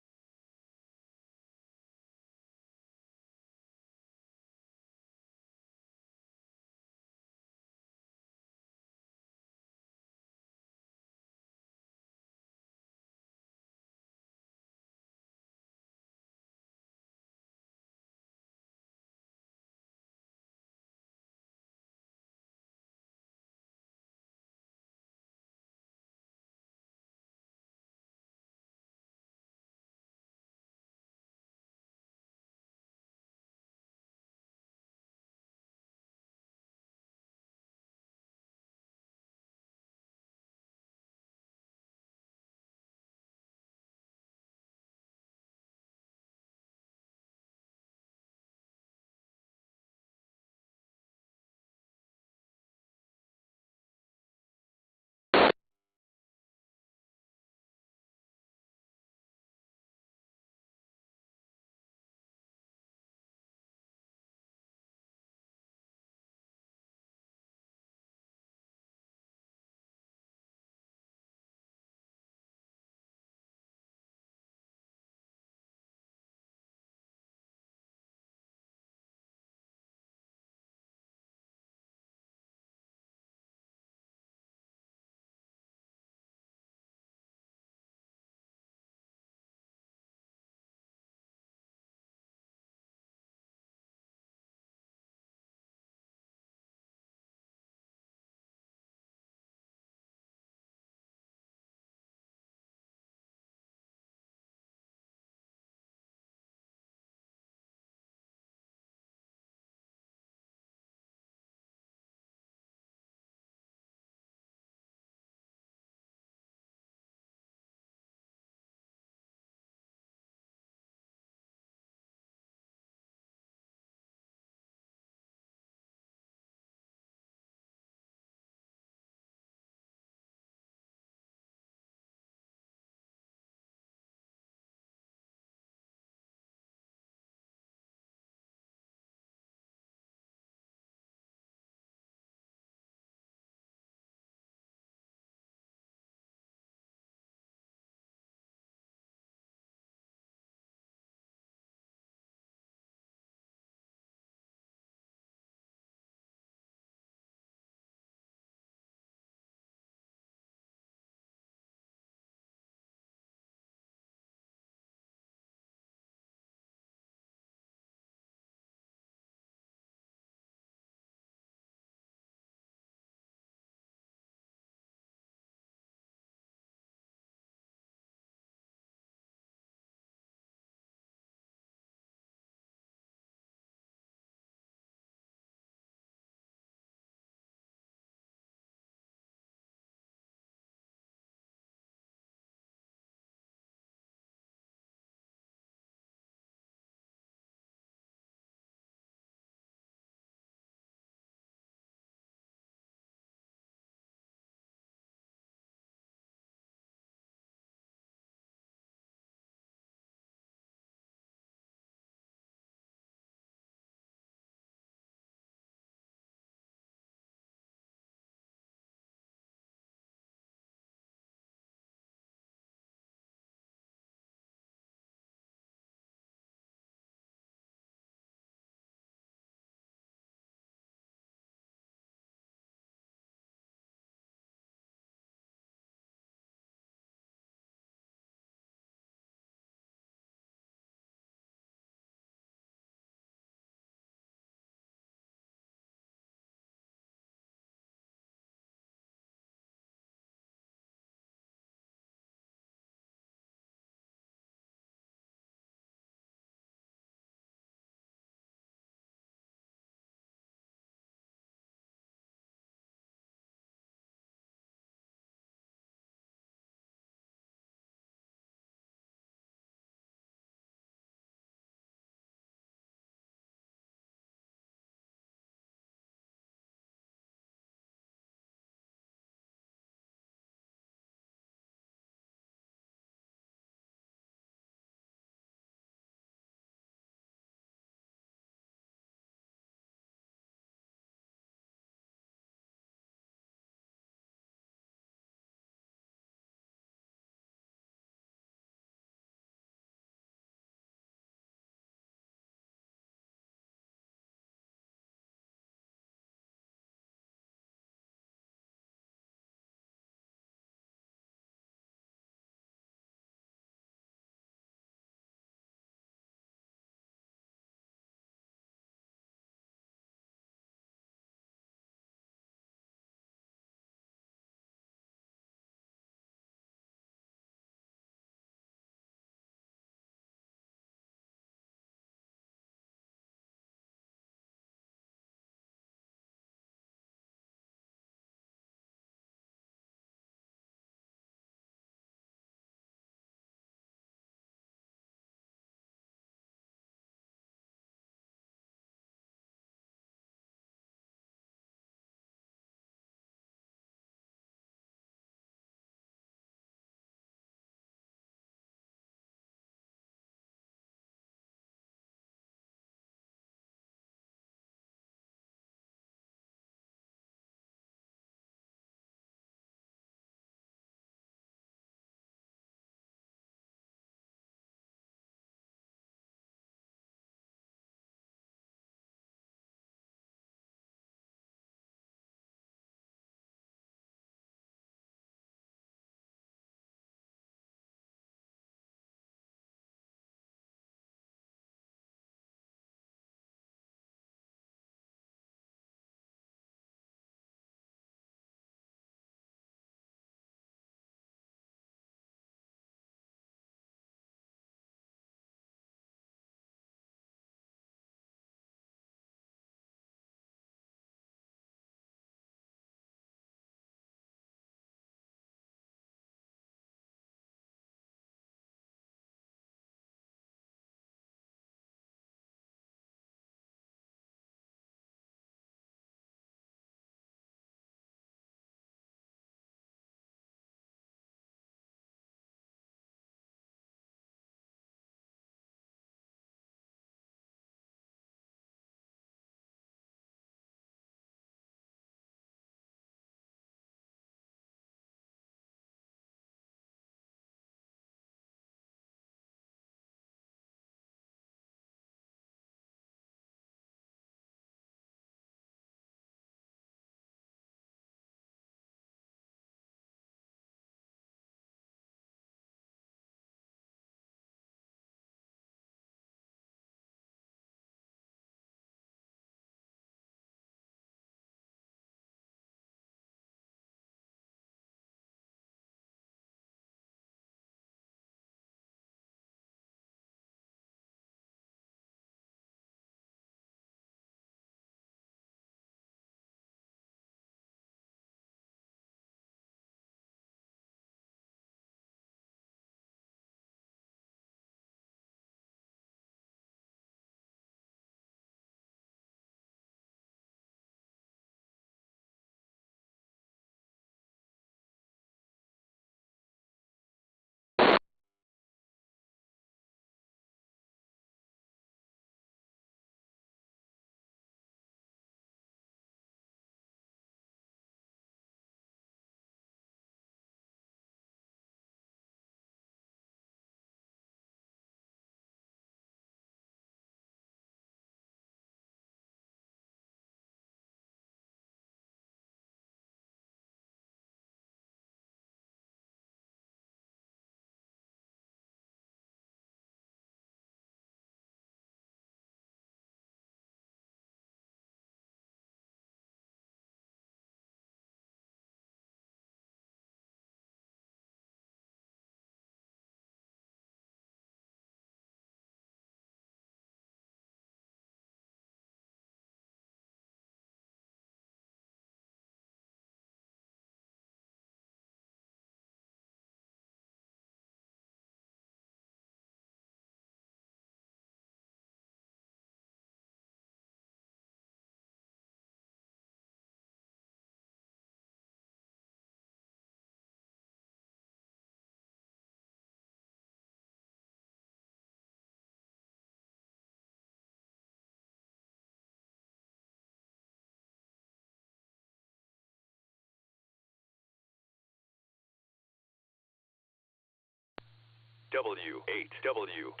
W8WKY.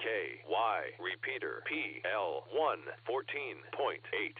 Repeater PL1 14.8.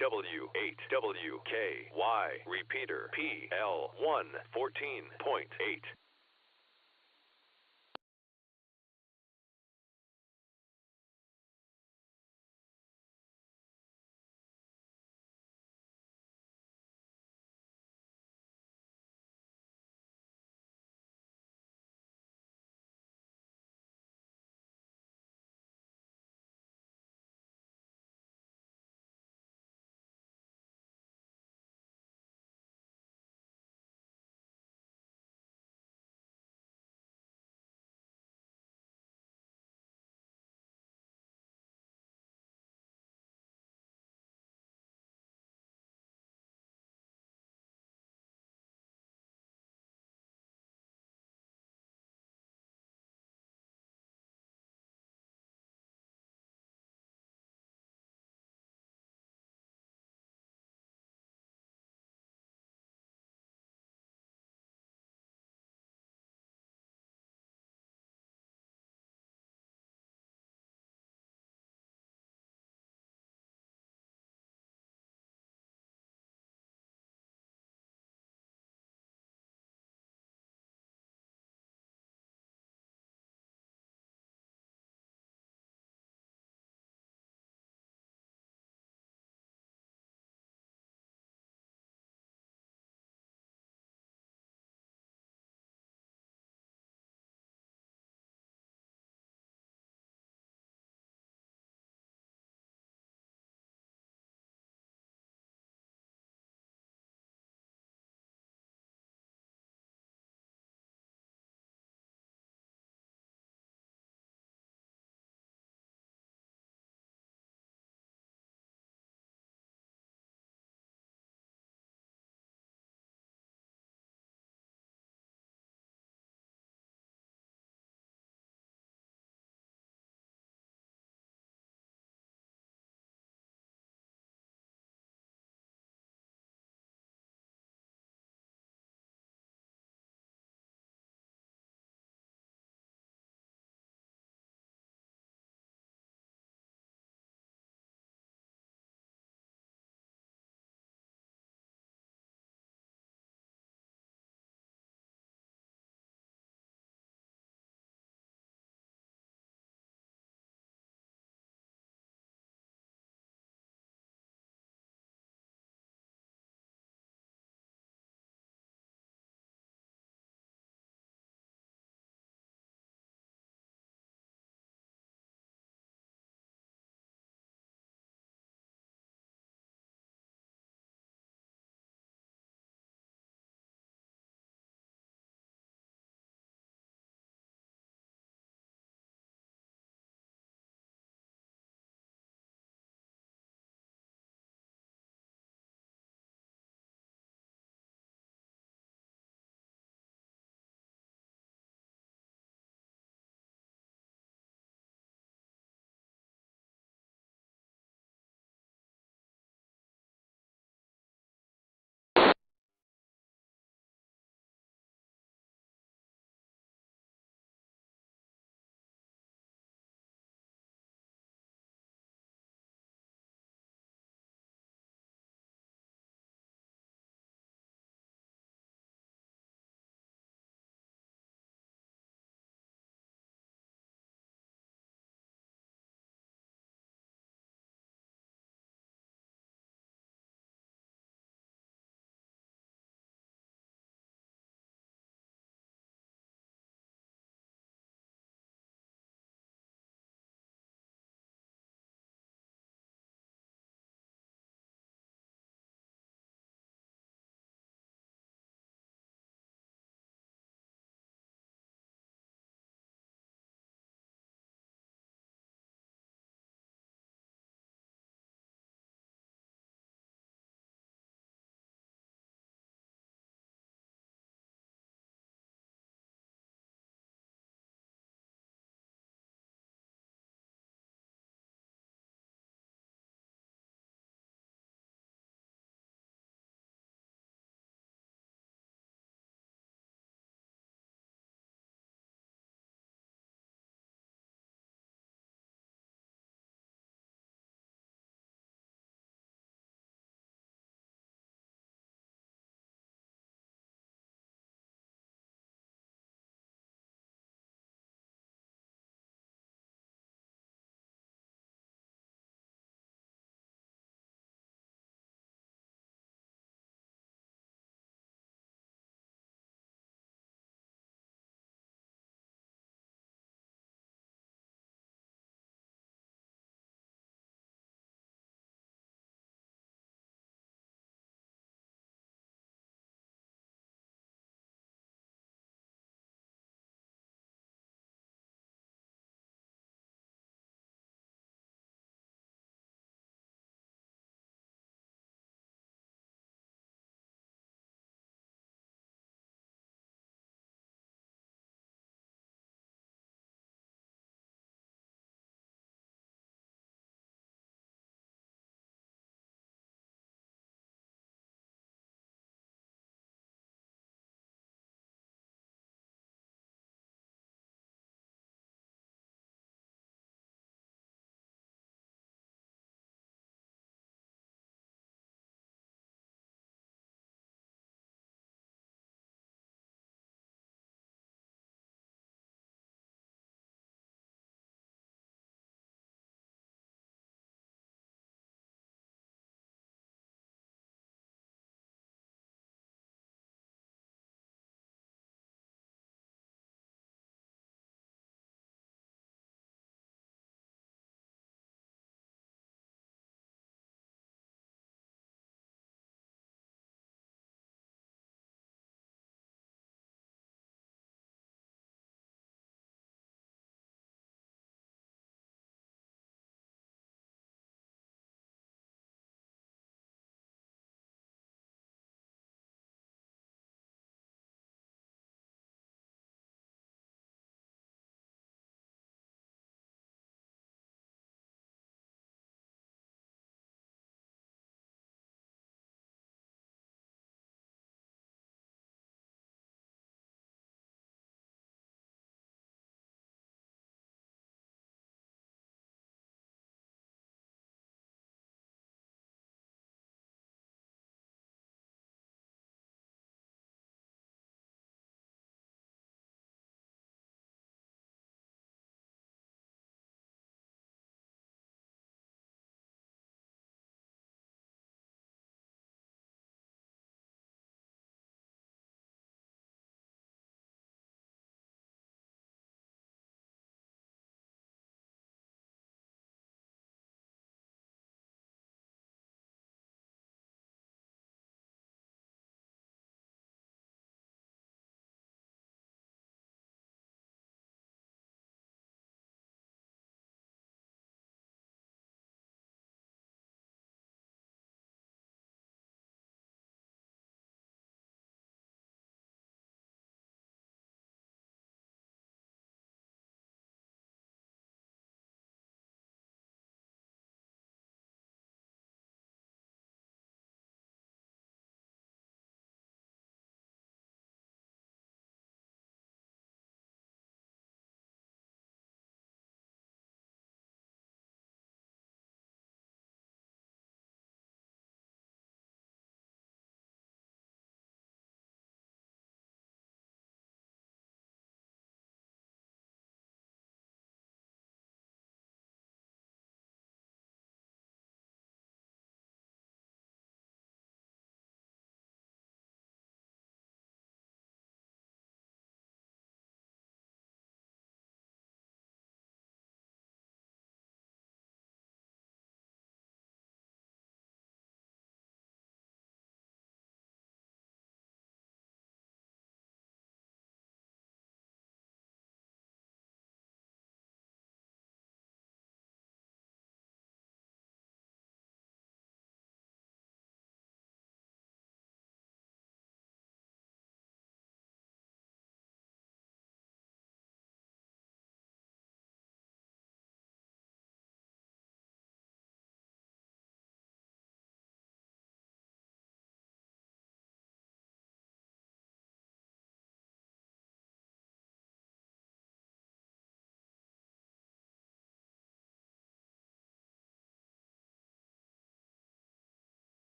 W8WKY, repeater PL1 14.8.